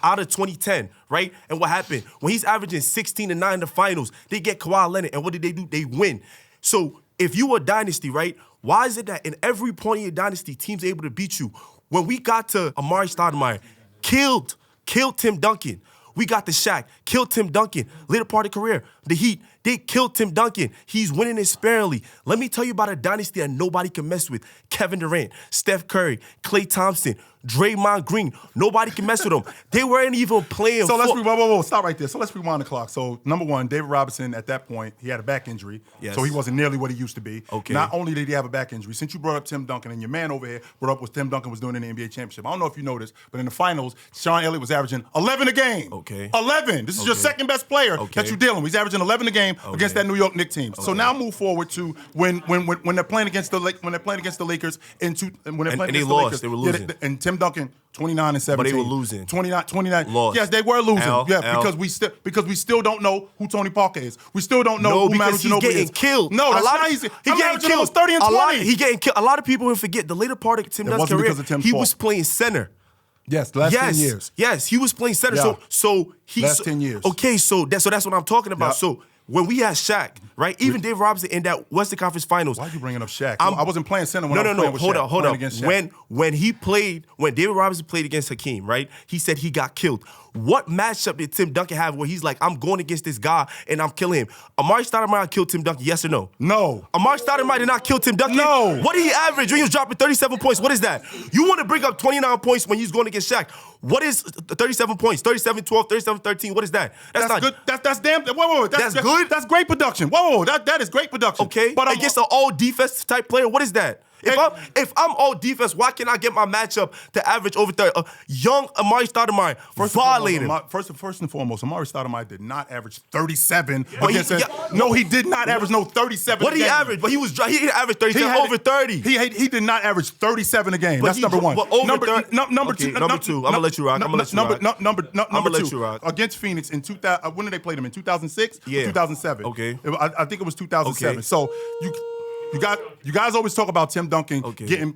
S7: out of 2010, right? And what happened? When he's averaging 16 and 9 in the finals, they get Kawhi Leonard. And what did they do? They win. So if you were a dynasty, right? Why is it that in every point in your dynasty, teams are able to beat you? When we got to Amari Stoudemire, killed Tim Duncan. We got to Shaq, killed Tim Duncan. Later part of career, the Heat, they killed Tim Duncan. He's winning it sparingly. Let me tell you about a dynasty that nobody can mess with. Kevin Durant, Steph Curry, Klay Thompson, Draymond Green. Nobody can mess with them. They weren't even playing.
S1: So whoa, stop right there. So let's rewind the clock. So number one, David Robinson at that point, he had a back injury.
S7: Yes.
S1: So he wasn't nearly what he used to be.
S7: Okay.
S1: Not only did he have a back injury, since you brought up Tim Duncan and your man over here brought up what Tim Duncan was doing in the NBA championship. I don't know if you noticed, but in the finals, Sean Elliott was averaging 11 a game.
S7: Okay.
S1: 11. This is your second best player that you're dealing with. He's averaging 11 a game against that New York Knicks team. So now move forward to when they're playing against the Lakers
S7: And they lost. They were losing.
S1: And Tim Duncan 29 and 17.
S7: But they were losing.
S1: 29.
S7: Lost.
S1: Yes, they were losing.
S7: L.
S1: Because we still don't know who Tony Parker is. We still don't know
S7: No,
S1: who Manu
S7: because he's
S1: Ginobili
S7: getting
S1: is.
S7: killed.
S1: No, that's
S7: A lot
S1: not
S7: of-
S1: easy.
S7: He getting
S1: Manu Ginobili
S7: killed.
S1: was 30 and 20.
S7: He getting killed. A lot of people will forget the later part of Tim
S1: It
S7: Duncan's
S1: wasn't
S7: career.
S1: because of Tim's
S7: He
S1: fault.
S7: was playing center.
S1: Yes, the last 10 years.
S7: Yes, he was playing center.
S1: Yeah.
S7: So he
S1: Last 10 years.
S7: Okay, so that's what I'm talking about.
S1: Yeah.
S7: So when we had Shaq, right? Even Dave Robinson in that Western Conference Finals.
S1: Why are you bringing up Shaq? I wasn't playing center when I was playing with
S7: Hold
S1: Shaq.
S7: on.
S1: Playing against Shaq.
S7: When David Robinson played against Hakeem, right? He said he got killed. What matchup did Tim Duncan have where he's like, I'm going against this guy and I'm killing him? Amari Stoudemire killed Tim Duncan, yes or no?
S1: No.
S7: Amari Stoudemire did not kill Tim Duncan?
S1: No.
S7: What did he average when he was dropping 37 points? What is that? You want to bring up 29 points when he's going against Shaq. What is 37 points? 37-12, 37-13, what is that? That's
S1: good. That's damn. Whoa.
S7: That's good?
S1: That's great production. Whoa. That is great production.
S7: Okay,
S1: But
S7: against an all-defense type player, what is that? If I'm all defense, why can't I get my matchup to average over 30? Young Amari Stoudemire violating.
S1: First and foremost, Amari Stoudemire did not average 37
S7: But
S1: against it. No, he did not average no 37.
S7: What did he
S1: a game.
S7: average? But he didn't average 37, over 30.
S1: He did not average 37 a game.
S7: But
S1: That's number one.
S7: but over
S1: number
S7: 30
S1: number
S7: okay,
S1: two.
S7: number two. I'm gonna let you rock.
S1: Number
S7: let
S1: two.
S7: you rock.
S1: Against Phoenix in 2000. When did they play them? In 2006?
S7: Yeah.
S1: 2007.
S7: Okay.
S1: I think it was 2007.
S7: Okay.
S1: So you guys always talk about Tim Duncan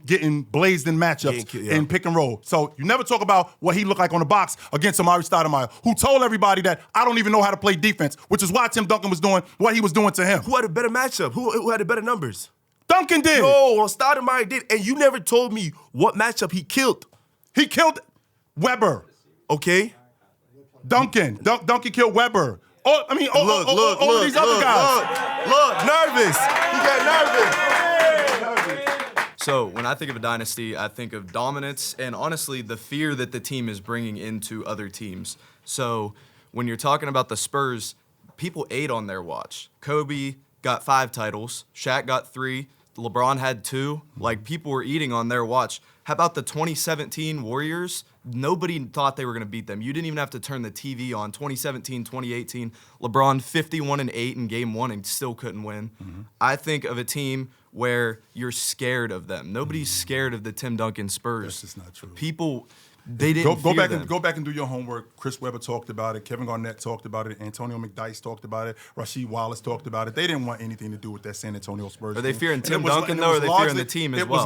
S1: getting blazed in matchups in pick and roll. So you never talk about what he looked like on the box against Amari Stoudemire, who told everybody that I don't even know how to play defense, which is why Tim Duncan was doing what he was doing to him.
S7: Who had a better matchup? Who had the better numbers?
S1: Duncan did.
S7: No, Stoudemire did. And you never told me what matchup he killed.
S1: He killed Weber.
S7: Okay.
S1: Duncan killed Weber. All of these other guys.
S7: Look, nervous. He got nervous.
S9: So when I think of a dynasty, I think of dominance and honestly the fear that the team is bringing into other teams. So when you're talking about the Spurs, people ate on their watch. Kobe got 5 titles. Shaq got 3.
S10: LeBron had 2. Like, people were eating on their watch. How about the 2017 Warriors? Nobody thought they were going to beat them. You didn't even have to turn the TV on. 2017, 2018, LeBron 51-8 in game 1 and still couldn't win. I think of a team where you're scared of them. Nobody's scared of the Tim Duncan Spurs.
S1: That's just not true.
S10: People, they didn't
S1: go
S10: fear
S1: back
S10: them.
S1: and go back and do your homework. Chris Webber talked about it. Kevin Garnett talked about it. Antonio McDyess talked about it. Rasheed Wallace talked about it. They didn't want anything to do with that San Antonio Spurs.
S10: Are they
S1: team.
S10: fearing
S1: And
S10: Tim
S1: it was-
S10: Duncan,
S1: and it
S10: though, or
S1: was
S10: are they fearing
S1: largely-
S10: the team as
S1: it
S10: well?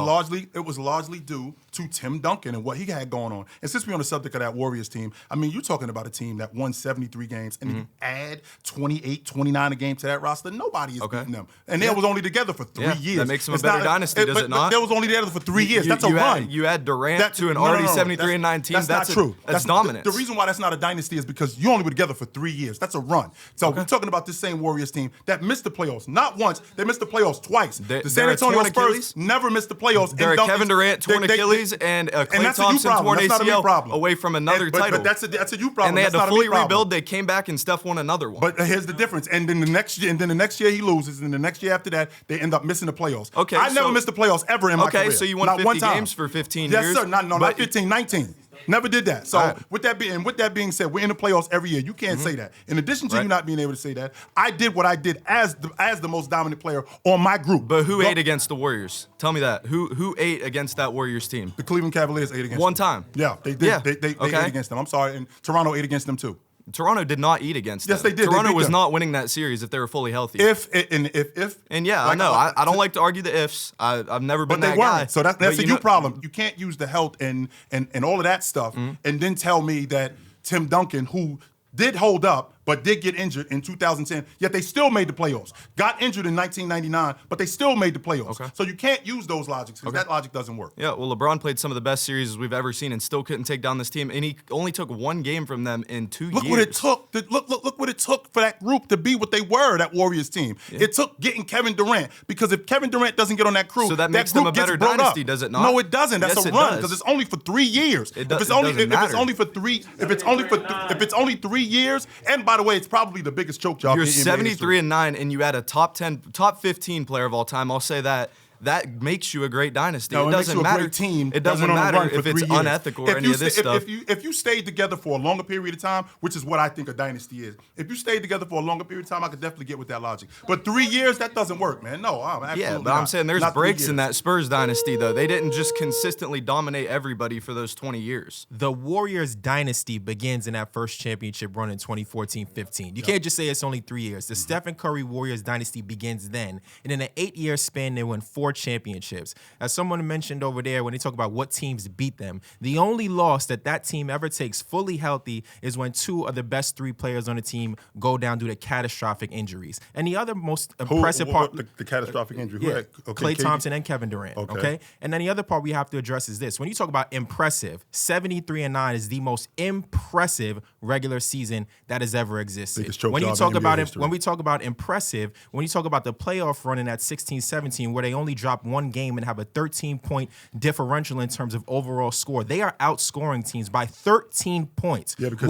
S1: It was largely due to Tim Duncan and what he had going on. And since we're on the subject of that Warriors team, I mean, you're talking about a team that won 73 games, and then you add 28, 29 a game to that roster. Nobody is beating them. And they was only together for 3 years.
S10: That makes them a
S1: It's
S10: better
S1: not-
S10: dynasty, does it not?
S1: They was only together for 3 years. That's a run.
S10: You add Durant to an
S1: no,
S10: already
S1: no, no.
S10: 73-9 team.
S1: That's not true.
S10: That's dominance.
S1: The reason why that's not a dynasty is because you only were together for 3 years. That's a run. So we're talking about this same Warriors team that missed the playoffs. Not once. They missed the playoffs twice. The San
S10: they're a
S1: Antonio
S10: torn
S1: Spurs
S10: Achilles?
S1: never missed the playoffs.
S10: There are
S1: And
S10: Kevin Durant torn Achilles and Klay
S1: that's a you
S10: Thompson
S1: problem.
S10: torn
S1: That's not a me
S10: ACL
S1: problem.
S10: away from another
S1: But
S10: title.
S1: that's a you problem.
S10: And they had
S1: That's
S10: to
S1: not a me
S10: fully
S1: problem.
S10: rebuild. They came back and Steph won another one.
S1: But here's the difference. And then the next year he loses, and the next year after that they end up missing the playoffs.
S10: Okay,
S1: I never
S10: so-
S1: missed the playoffs ever in my career.
S10: Okay, so you won
S1: Not
S10: 50
S1: one time.
S10: games for 15
S1: yes,
S10: years?
S1: Yes, sir. Not
S10: But-
S1: 15, 19. Never did that. So
S10: All right.
S1: with that being said, we're in the playoffs every year. You can't say that. In addition to you not being able to say that, I did what I did as the most dominant player on my group.
S10: But who ate against the Warriors? Tell me that. Who ate against that Warriors team?
S1: The Cleveland Cavaliers ate against
S10: One
S1: them.
S10: time.
S1: Yeah, they did.
S10: Yeah.
S1: They
S10: Okay.
S1: ate against them. I'm sorry. And Toronto ate against them too.
S10: Toronto did not eat against
S1: Yes,
S10: them.
S1: they did. They
S10: Toronto
S1: beat
S10: was
S1: them.
S10: not winning that series if they were fully healthy.
S1: If
S10: And yeah,
S1: like,
S10: I know. I don't like to argue the ifs. I've never been
S1: But they
S10: that
S1: weren't.
S10: guy.
S1: So that's
S10: But
S1: a you problem. You can't use the health and all of that stuff and then tell me that Tim Duncan, who did hold up but did get injured in 2010, yet they still made the playoffs. Got injured in 1999, but they still made the playoffs.
S10: Okay.
S1: So you can't use those logics because that logic doesn't work.
S10: Yeah, well, LeBron played some of the best series we've ever seen and still couldn't take down this team, and he only took one game from them in 2 years.
S1: Look what it took. Look what it took for that group to be what they were, that Warriors team. Yeah. It took getting Kevin Durant, because if Kevin Durant doesn't get on that crew,
S10: so that makes
S1: group
S10: them a better
S1: gets broke
S10: dynasty,
S1: up.
S10: does it not?
S1: No, it doesn't. That's
S10: yes,
S1: a
S10: it
S1: run
S10: does.
S1: because it's only for 3 years.
S10: If
S1: it's only 3 years, and by the way, it's probably the biggest choke job.
S10: You're
S1: in NBA
S10: 73-9, and you had a top 15 player of all time. I'll say that. That makes you a great dynasty.
S1: No,
S10: it doesn't
S1: makes you
S10: matter.
S1: A great team
S10: it doesn't matter if it's unethical or any of this stuff.
S1: If you stayed together for a longer period of time, which is what I think a dynasty is, if you stayed together for a longer period of time, I could definitely get with that logic. But 3 years, that doesn't work, man. No, absolutely
S10: Yeah, but
S1: not.
S10: I'm saying there's
S1: Not 3
S10: breaks in
S1: years.
S10: that Spurs dynasty, though. They didn't just consistently dominate everybody for those 20 years.
S11: The Warriors dynasty begins in that first championship run in 2014-15. You can't just say it's only 3 years. The Stephen Curry Warriors dynasty begins then. And in an 8-year span, they won 4 championships. As someone mentioned over there, when they talk about what teams beat them, the only loss that team ever takes fully healthy is when 2 of the best 3 players on the team go down due to catastrophic injuries. And the other most impressive part...
S1: The catastrophic injury.
S11: Yeah, Klay
S1: KD?
S11: Thompson and Kevin Durant. Okay. And then the other part we have to address is this. When you talk about impressive, 73-9 is the most impressive regular season that has ever existed.
S1: Biggest choke
S11: When you
S1: job
S11: talk
S1: in NBA
S11: about
S1: history.
S11: when we talk about impressive, when you talk about the playoff run in that 16-17 where they only dropped 1 game and have a 13-point differential in terms of overall score, they are outscoring teams by 13 points.
S1: Yeah, because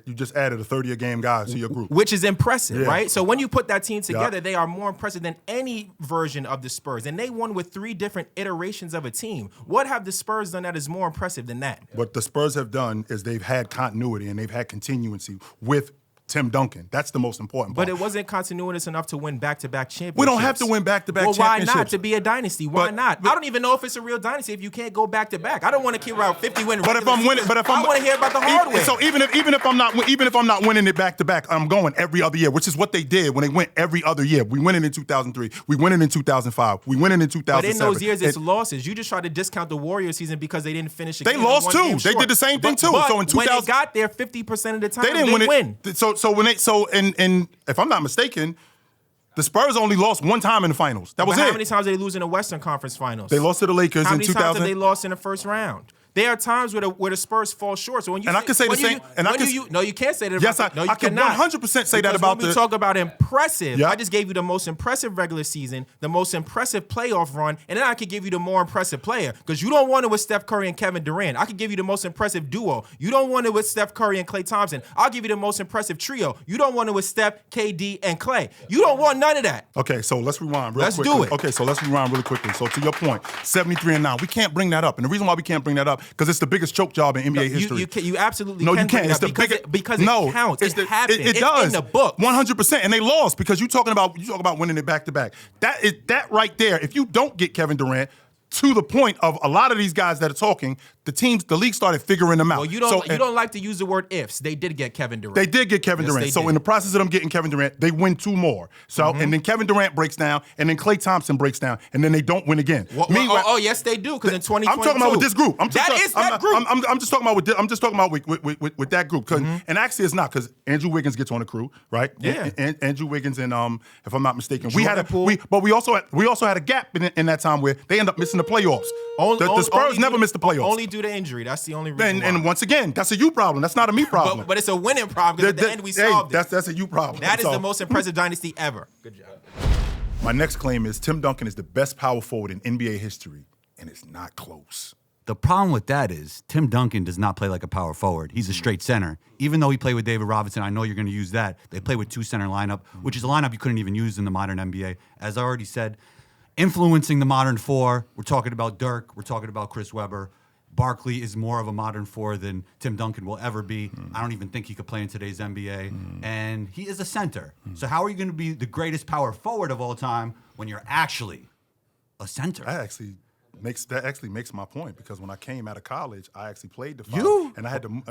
S1: you just added a 30-a-game guy to your group.
S11: Which is impressive,
S1: Yeah.
S11: right? So when you put that team together, they are more impressive than any version of the Spurs. And they won with 3 different iterations of a team. What have the Spurs done that is more impressive than that?
S1: What the Spurs have done is they've had continuity and they've had continuancy with Tim Duncan. That's the most important part.
S11: But it wasn't continuous enough to win back-to-back championships.
S1: We don't have to win back-to-back
S11: Well, why
S1: championships.
S11: not? To be a dynasty, why not? I don't even know if it's a real dynasty if you can't go back-to-back. I don't want to keep around 50 win.
S1: But if I'm winning,
S11: I want to hear about the hard way.
S1: So even if I'm not winning it back to back, I'm going every other year, which is what they did when they went every other year. We win it in 2003. We win it in 2005. We win it in 2007.
S11: But in those years, it's losses. You just tried to discount the Warriors season because they didn't finish.
S1: They lost too. They did the same thing too.
S11: But
S1: So in 2000,
S11: when they got there, 50% of the time,
S1: they didn't
S11: win.
S1: And if I'm not mistaken, the Spurs only lost 1 time in the finals. That was
S11: But
S1: it.
S11: how many times did they lose in the Western Conference Finals?
S1: They lost to the Lakers
S11: How
S1: in
S11: many
S1: 2000.
S11: times did they lost in the first round? There are times where the Spurs fall short. So when you
S1: And I can say the same.
S11: No, you can't say that.
S1: Yes,
S11: no, you
S1: I can
S11: cannot.
S1: 100% say that
S11: Because
S1: about
S11: when we
S1: the.
S11: talk about impressive,
S1: Yeah.
S11: I just gave you the most impressive regular season, the most impressive playoff run, and then I could give you the more impressive player. Because you don't want it with Steph Curry and Kevin Durant. I could give you the most impressive duo. You don't want it with Steph Curry and Klay Thompson. I'll give you the most impressive trio. You don't want it with Steph, KD, and Klay. You don't want none of that.
S1: Okay, so let's rewind real
S11: Let's
S1: quickly.
S11: do it.
S1: Okay, so let's rewind really quickly. So to your point, 73-9. We can't bring that up. And the reason why we can't bring that up, because it's the biggest choke job in NBA history.
S11: You absolutely
S1: No,
S11: can
S1: you can't.
S11: bring
S1: It's
S11: it
S1: the
S11: up because
S1: biggest.
S11: because it
S1: no,
S11: counts.
S1: It
S11: happened.
S1: It
S11: It's
S1: does.
S11: in the book.
S1: 100%, and they lost because you talk about winning it back to back. That right there. If you don't get Kevin Durant, to the point of a lot of these guys that are talking, the league started figuring them out.
S11: Well, you don't like to use the word ifs. They did get Kevin Durant.
S1: They did get Kevin
S11: Yes,
S1: Durant.
S11: they
S1: So
S11: did.
S1: in the process of them getting Kevin Durant, they win 2 more. So and then Kevin Durant breaks down, and then Klay Thompson breaks down, and then they don't win again.
S11: Yes, they do. Because in 2022,
S1: I'm talking about with this group. I'm
S11: that group.
S1: I'm just talking about with that group. And actually, it's not because Andrew Wiggins gets on the crew, right?
S11: Yeah.
S1: And Andrew Wiggins and if I'm not mistaken, we
S11: Jordan
S1: also had a gap in that time where they end up missing the playoffs. The Spurs never missed the playoffs.
S11: Only due to injury. That's the only reason.
S1: And once again, that's a you problem. That's not a me problem.
S11: But it's a winning problem because at the end we solved it.
S1: That's a you problem.
S11: That is the most impressive dynasty ever. Good job.
S1: My next claim is Tim Duncan is the best power forward in NBA history, and it's not close.
S8: The problem with that is Tim Duncan does not play like a power forward. He's a straight center. Even though he played with David Robinson, I know you're going to use that. They play with 2 center lineup, which is a lineup you couldn't even use in the modern NBA. As I already said, influencing the modern 4, we're talking about Dirk, we're talking about Chris Webber. Barkley is more of a modern 4 than Tim Duncan will ever be. I don't even think he could play in today's NBA. And he is a center. So how are you going to be the greatest power forward of all time when you're actually a center?
S1: That actually makes my point because when I came out of college, I actually played the 5. And I had to.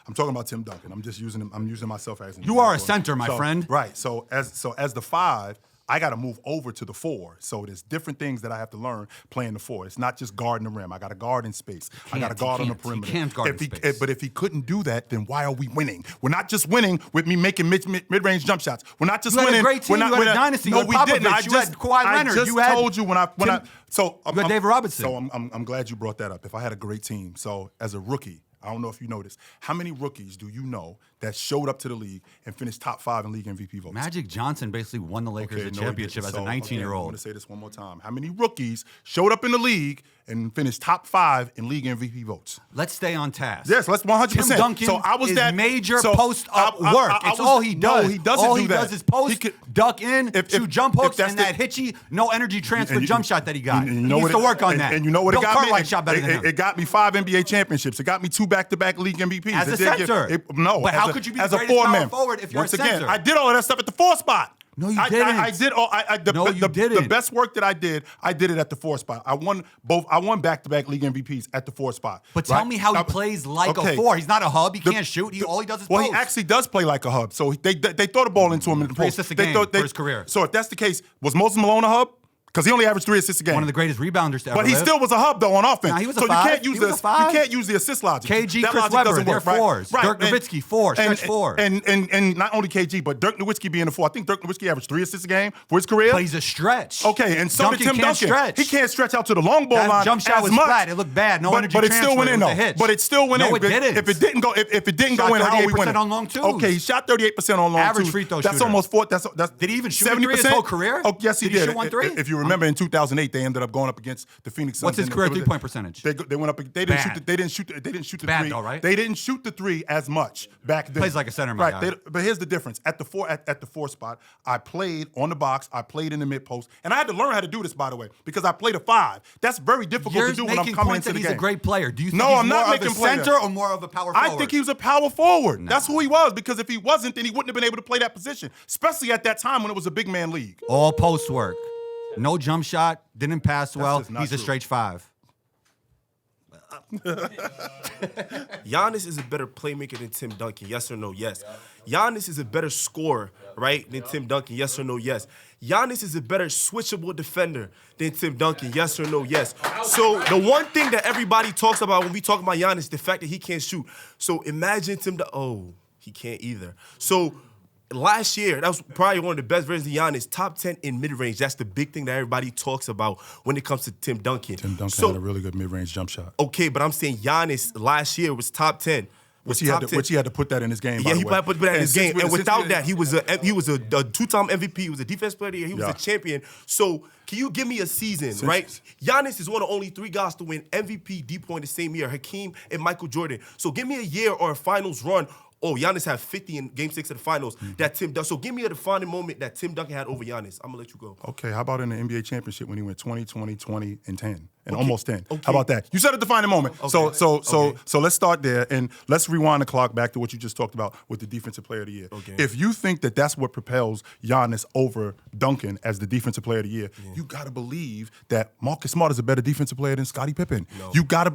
S1: I'm talking about Tim Duncan. I'm just using him. I'm using myself as an
S8: You are a
S1: example.
S8: center, my friend.
S1: Right. So as the 5, I got to move over to the 4. So there's different things that I have to learn playing the 4. It's not just guarding the rim. I got to guard in space. I got to guard on the perimeter.
S8: He can't guard in space.
S1: But if he couldn't do that, then why are we winning? We're not just winning with me making mid-range jump shots. We're not just
S8: You had a
S1: winning.
S8: great team.
S1: We're not,
S8: You had a
S1: we're not-
S8: dynasty.
S1: No,
S8: You
S1: we
S8: had
S1: didn't.
S8: Popovich. You had Kawhi Leonard.
S1: I just
S8: You had
S1: told you when I. So
S8: You had David Robinson.
S1: So I'm glad you brought that up. If I had a great team, so as a rookie. I don't know if you noticed. How many rookies do you know that showed up to the league and finished top 5 in league MVP votes?
S8: Magic Johnson basically won the Lakers a championship as a 19-year-old.
S1: I'm going to say this one more time. How many rookies showed up in the league and finished top 5 in league MVP votes?
S8: Let's stay on task.
S1: Yes, let's 100%.
S8: Tim Duncan
S1: so I was
S8: is
S1: that
S8: major
S1: so
S8: post-up
S1: I-
S8: work.
S1: I
S8: It's
S1: was-
S8: all he does.
S1: No, he doesn't
S8: all
S1: do
S8: he
S1: that.
S8: does is post,
S1: He could-
S8: duck in, shoot jump hooks,
S1: that's
S8: and that hitchy, no energy transfer jump shot that he got.
S1: And
S8: He
S1: you know
S8: needs
S1: what
S8: to work on that.
S1: And you know what it
S8: Bill
S1: got me?
S8: Cartwright shot better than him.
S1: It got me 5 NBA championships. It got me 2 back-to-back league MVPs.
S8: As a
S1: It did
S8: center.
S1: No.
S8: But
S1: as
S8: how
S1: a-
S8: could you be the
S1: as a
S8: greatest power
S1: 4-man.
S8: forward if you're
S1: Once
S8: a
S1: again,
S8: center?
S1: I did all of that stuff at the 4 spot.
S8: No, you
S1: I
S8: didn't.
S1: I did all.
S8: No, you didn't.
S1: The best work that I did it at the 4 spot. I won back-to-back league MVPs at the 4 spot.
S8: But tell me how he plays like a 4. He's not a hub. He can't shoot. All he does is
S1: Well,
S8: post.
S1: he actually does play like a hub. So they throw the ball into him in the
S8: 3
S1: post.
S8: assists a
S1: They
S8: game
S1: throw-
S8: for his career.
S1: So if that's the case, was Moses Malone a hub? Because he only averaged 3 assists a game.
S8: One of the greatest rebounders to ever
S1: But he
S8: live.
S1: still was a hub though on offense.
S8: Nah, he was a
S1: so
S8: five.
S1: you can't use
S8: He was a five.
S1: you can't use the assist logic.
S8: KG,
S1: That
S8: Chris
S1: logic
S8: Webber,
S1: doesn't
S8: they're
S1: work, right?
S8: fours.
S1: Right.
S8: Dirk Nowitzki, 4, stretch 4.
S1: And not only KG, but Dirk Nowitzki being a 4. I think Dirk Nowitzki averaged 3 assists a game for his career.
S8: But he's a stretch.
S1: Okay, and so
S8: Duncan
S1: did Tim
S8: can't
S1: Duncan.
S8: stretch.
S1: He can't stretch out to the long ball
S8: That
S1: line
S8: jump shot
S1: as
S8: was
S1: much.
S8: flat. It looked bad. No energy
S1: but it still
S8: transfer.
S1: went in
S8: It was
S1: though.
S8: a hitch.
S1: But it still went in.
S8: No, it didn't.
S1: If it didn't go, if it didn't
S8: Shot
S1: go in, how are we
S8: 38%
S1: winning?
S8: on long twos.
S1: Okay, he shot 38% on long
S8: Average
S1: twos.
S8: free throw
S1: That's
S8: shooter.
S1: almost 4. That's
S8: Did he even shoot a
S1: 70%?
S8: three his whole career?
S1: Oh, yes, he
S8: Did he
S1: did.
S8: shoot 1 3?
S1: If you remember, in 2008, they ended up going up against the Phoenix Suns.
S8: What's his career three-point percentage?
S1: They went up. They didn't shoot. They didn't shoot the
S8: Bad
S1: 3.
S8: though, right?
S1: They didn't shoot the 3 as much back then.
S8: Plays like a center, my
S1: right?
S8: guy.
S1: But here's the difference. At the 4 spot, I played on the box. I played in the mid post, and I had to learn how to do this, by the way, because I played a 5. That's very difficult
S8: You're
S1: to do when I'm
S8: making
S1: coming
S8: points
S1: into
S8: that
S1: the
S8: he's
S1: game.
S8: a great player. Do you think
S1: No,
S8: he's
S1: I'm not
S8: more of a
S1: making player.
S8: center or more of a power forward?
S1: I think he was a power forward. That's who he was, because if he wasn't, then he wouldn't have been able to play that position, especially at that time when it was a big man league.
S8: All post work. No jump shot. Didn't pass well.
S1: just not
S8: He's a
S1: true.
S8: straight 5.
S7: Giannis is a better playmaker than Tim Duncan, yes or no? Yes. Giannis is a better scorer, right, than Tim Duncan, yes or no? Yes. Giannis is a better switchable defender than Tim Duncan, yes or no? Yes. So the one thing that everybody talks about when we talk about Giannis, the fact that he can't shoot. So imagine he can't either. So last year, that was probably one of the best versions of Giannis. Top 10 in mid-range. That's the big thing that everybody talks about when it comes to Tim Duncan.
S1: Tim Duncan had a really good mid-range jump shot.
S7: Okay, but I'm saying Giannis last year was top 10.
S1: Which he had to put that in his game.
S7: Yeah,
S1: by
S7: he
S1: the way.
S7: put that in his game. And without that, he was a two-time MVP. He was a defense player of the year. He was a champion. So can you give me a season, right? Giannis is one of only 3 guys to win MVP D-point the same year, Hakeem and Michael Jordan. So give me a year or a finals run. Oh, Giannis had 50 in Game 6 of the finals. That Tim Duncan. So give me a defining moment that Tim Duncan had over Giannis. I'm gonna let you go.
S1: Okay, how about in the NBA championship when he went 20, 20, 20, and 10? And almost 10. Okay. How about that? You said a defining moment. Okay. So let's start there and let's rewind the clock back to what you just talked about with the defensive player of the year. Okay. If you think that that's what propels Giannis over Duncan as the defensive player of the year, you gotta believe that Marcus Smart is a better defensive player than Scottie Pippen. No. You gotta.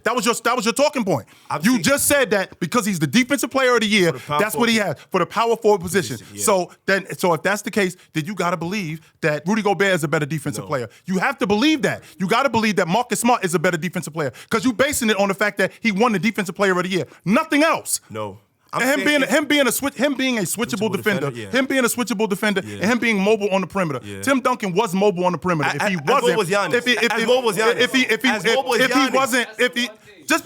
S1: That was your talking point. You just said that because he's the defensive player of the year. That's what he has for the power forward position. Yeah. So if that's the case, then you gotta believe that Rudy Gobert is a better defensive player. You have to believe that. You gotta believe that Marcus Smart is a better defensive player because you're basing it on the fact that he won the defensive player of the year. Nothing else.
S7: No.
S1: And him being a switchable defender, him being a switchable defender, and him being mobile on the perimeter. Yeah. Tim Duncan was mobile on the perimeter. If he wasn't, just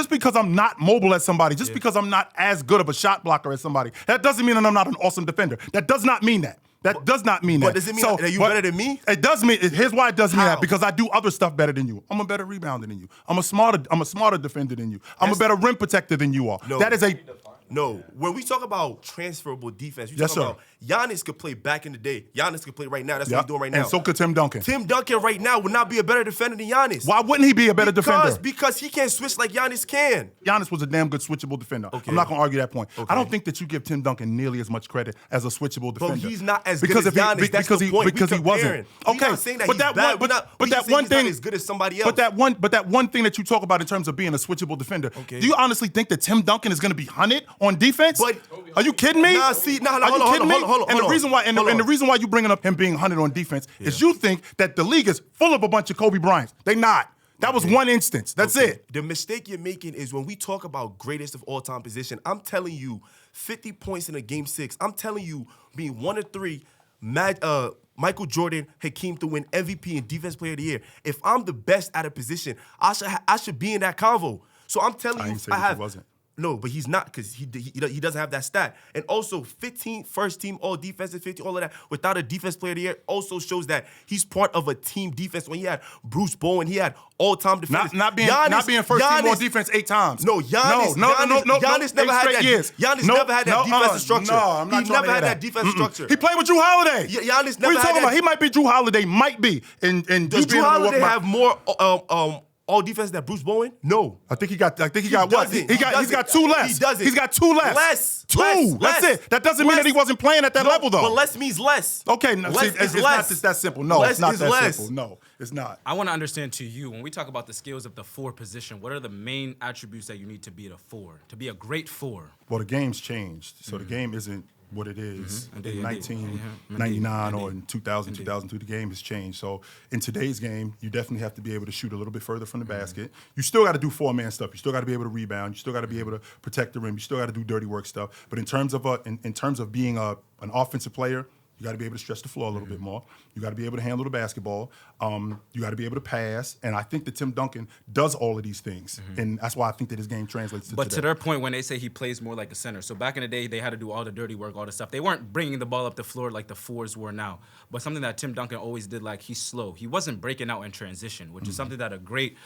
S1: because I'm not mobile as somebody, just because I'm not as good of a shot blocker as somebody, that doesn't mean that I'm not an awesome defender. That does not mean that. That does not mean that.
S7: But does it mean that you better than me?
S1: It does mean. Here's why it does mean that. Because I do other stuff better than you. I'm a better rebounder than you. I'm a smarter defender than you. I'm a better rim protector than you are.
S7: No.
S1: That is a.
S7: No, when we talk about transferable defense, we talk about Giannis could play back in the day. Giannis could play right now. That's what he's doing right now.
S1: And so could Tim Duncan.
S7: Tim Duncan right now would not be a better defender than Giannis.
S1: Why wouldn't he be a better defender?
S7: Because he can't switch like Giannis can.
S1: Giannis was a damn good switchable defender. Okay. I'm not going to argue that point. Okay. I don't think that you give Tim Duncan nearly as much credit as a switchable defender.
S7: But he's not as good as Giannis. That's the point.
S1: Because he wasn't. Okay,
S7: not saying that he's bad. But that one thing, not as good as somebody else.
S1: But that one thing that you talk about in terms of being a switchable defender, do you honestly think that Tim Duncan is going to be hunted on defense? Are you kidding me?
S7: Hold on.
S1: And the reason why you bringing up him being hunted on defense is you think that the league is full of a bunch of Kobe Bryants. They not. That was one instance. That's it.
S7: The mistake you're making is when we talk about greatest of all time position, I'm telling you 50 points in a Game 6. I'm telling you being 1 of 3, Michael Jordan, Hakeem to win MVP and Defense Player of the Year. If I'm the best at a position, I should be in that convo. So I'm telling you,
S1: he wasn't.
S7: No, but he's not because he doesn't have that stat. And also, 15 first team all defensive, 15, all of that, without a defense player of the year also shows that he's part of a team defense. When he had Bruce Bowen, he had all-time defense.
S1: Not being first team all defense 8 times.
S7: No, Giannis never had that. Giannis never had that defensive structure.
S1: No, I'm not
S7: He never had that defensive structure.
S1: He played with Drew Holiday.
S7: Giannis never
S1: had that. What are you talking about? He might be Drew Holiday. Might be.
S7: Does Drew Holiday have more all defense than Bruce Bowen? No.
S1: I think he got what? He's got 2 less.
S7: He doesn't.
S1: He's got 2 less.
S7: Less.
S1: 2. That's it. That doesn't mean that he wasn't playing at that level though.
S7: But less means less.
S1: Okay, it's not just that simple. No, it's not that simple. No, it's not.
S2: I want to understand to you, when we talk about the skills of the 4 position, what are the main attributes that you need to be a 4, to be a great 4?
S1: Well, the game's changed. So the game isn't what it is in 1999 or in 2000, 2002. The game has changed. So in today's game, you definitely have to be able to shoot a little bit further from the basket. You still got to do 4-man stuff. You still got to be able to rebound. You still got to be able to protect the rim. You still got to do dirty work stuff. But in terms of being an offensive player, you got to be able to stretch the floor a little bit more. You got to be able to handle the basketball. You got to be able to pass. And I think that Tim Duncan does all of these things. And that's why I think that his game translates to
S2: But
S1: today.
S2: to their point, when they say he plays more like a center. So back in the day, they had to do all the dirty work, all the stuff. They weren't bringing the ball up the floor like the 4s were now. But something that Tim Duncan always did, like he's slow. He wasn't breaking out in transition, which is something that a great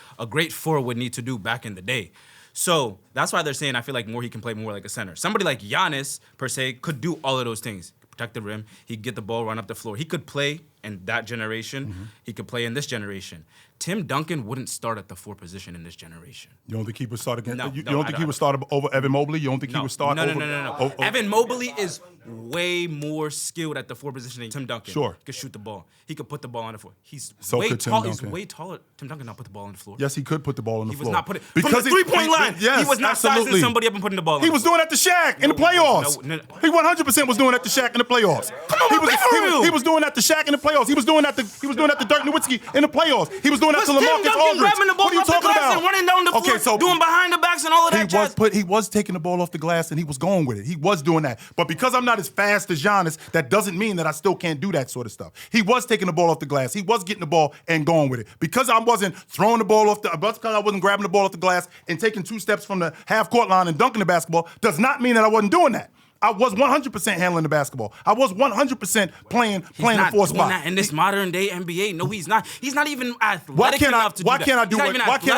S2: 4 would need to do back in the day. So that's why they're saying I feel like he can play more like a center. Somebody like Giannis, per se, could do all of those things. Protect the rim. He'd get the ball, run up the floor. He could play in that generation. He could play in this generation. Tim Duncan wouldn't start at the 4 position in this generation.
S1: You don't think he would start against? You don't think he would start over Evan Mobley? You don't think he would start over?
S2: No. Evan Mobley is way more skilled at the 4 position than Tim Duncan.
S1: Sure.
S2: He could shoot the ball. He could put the ball on the floor. He's
S1: so
S2: way
S1: could Tim
S2: tall.
S1: Duncan.
S2: He's way taller. Tim Duncan not put the ball on the floor.
S1: Yes, he could put the ball on the floor.
S2: He was not putting
S1: because
S2: from the 3-point line.
S1: Yes,
S2: he was not sizing somebody up and putting the ball on.
S1: He was doing that to Shaq in the playoffs. He 100% was doing that to Shaq in the playoffs.
S2: Come on,
S1: he was doing that to Shaq in the playoffs. playoffs. He was doing that to Dirk Nowitzki in the playoffs. He was doing that to
S2: Tim
S1: LaMarcus
S2: Duncan
S1: Aldridge.
S2: grabbing the ball
S1: What are you
S2: off the
S1: talking
S2: glass
S1: about?
S2: and running down the floor,
S1: Okay, so
S2: doing behind the backs and all of that jazz.
S1: he was taking the ball off the glass and he was going with it. He was doing that. But because I'm not as fast as Giannis, that doesn't mean that I still can't do that sort of stuff. He was taking the ball off the glass. He was getting the ball and going with it. Because I wasn't throwing the ball because I wasn't grabbing the ball off the glass and taking 2 steps from the half-court line and dunking the basketball does not mean that I wasn't doing that. I was 100% handling the basketball. I was 100% playing the 4 spot.
S2: He's not in this modern day NBA. No, he's not. He's not even athletic enough to do that.
S1: Why can't I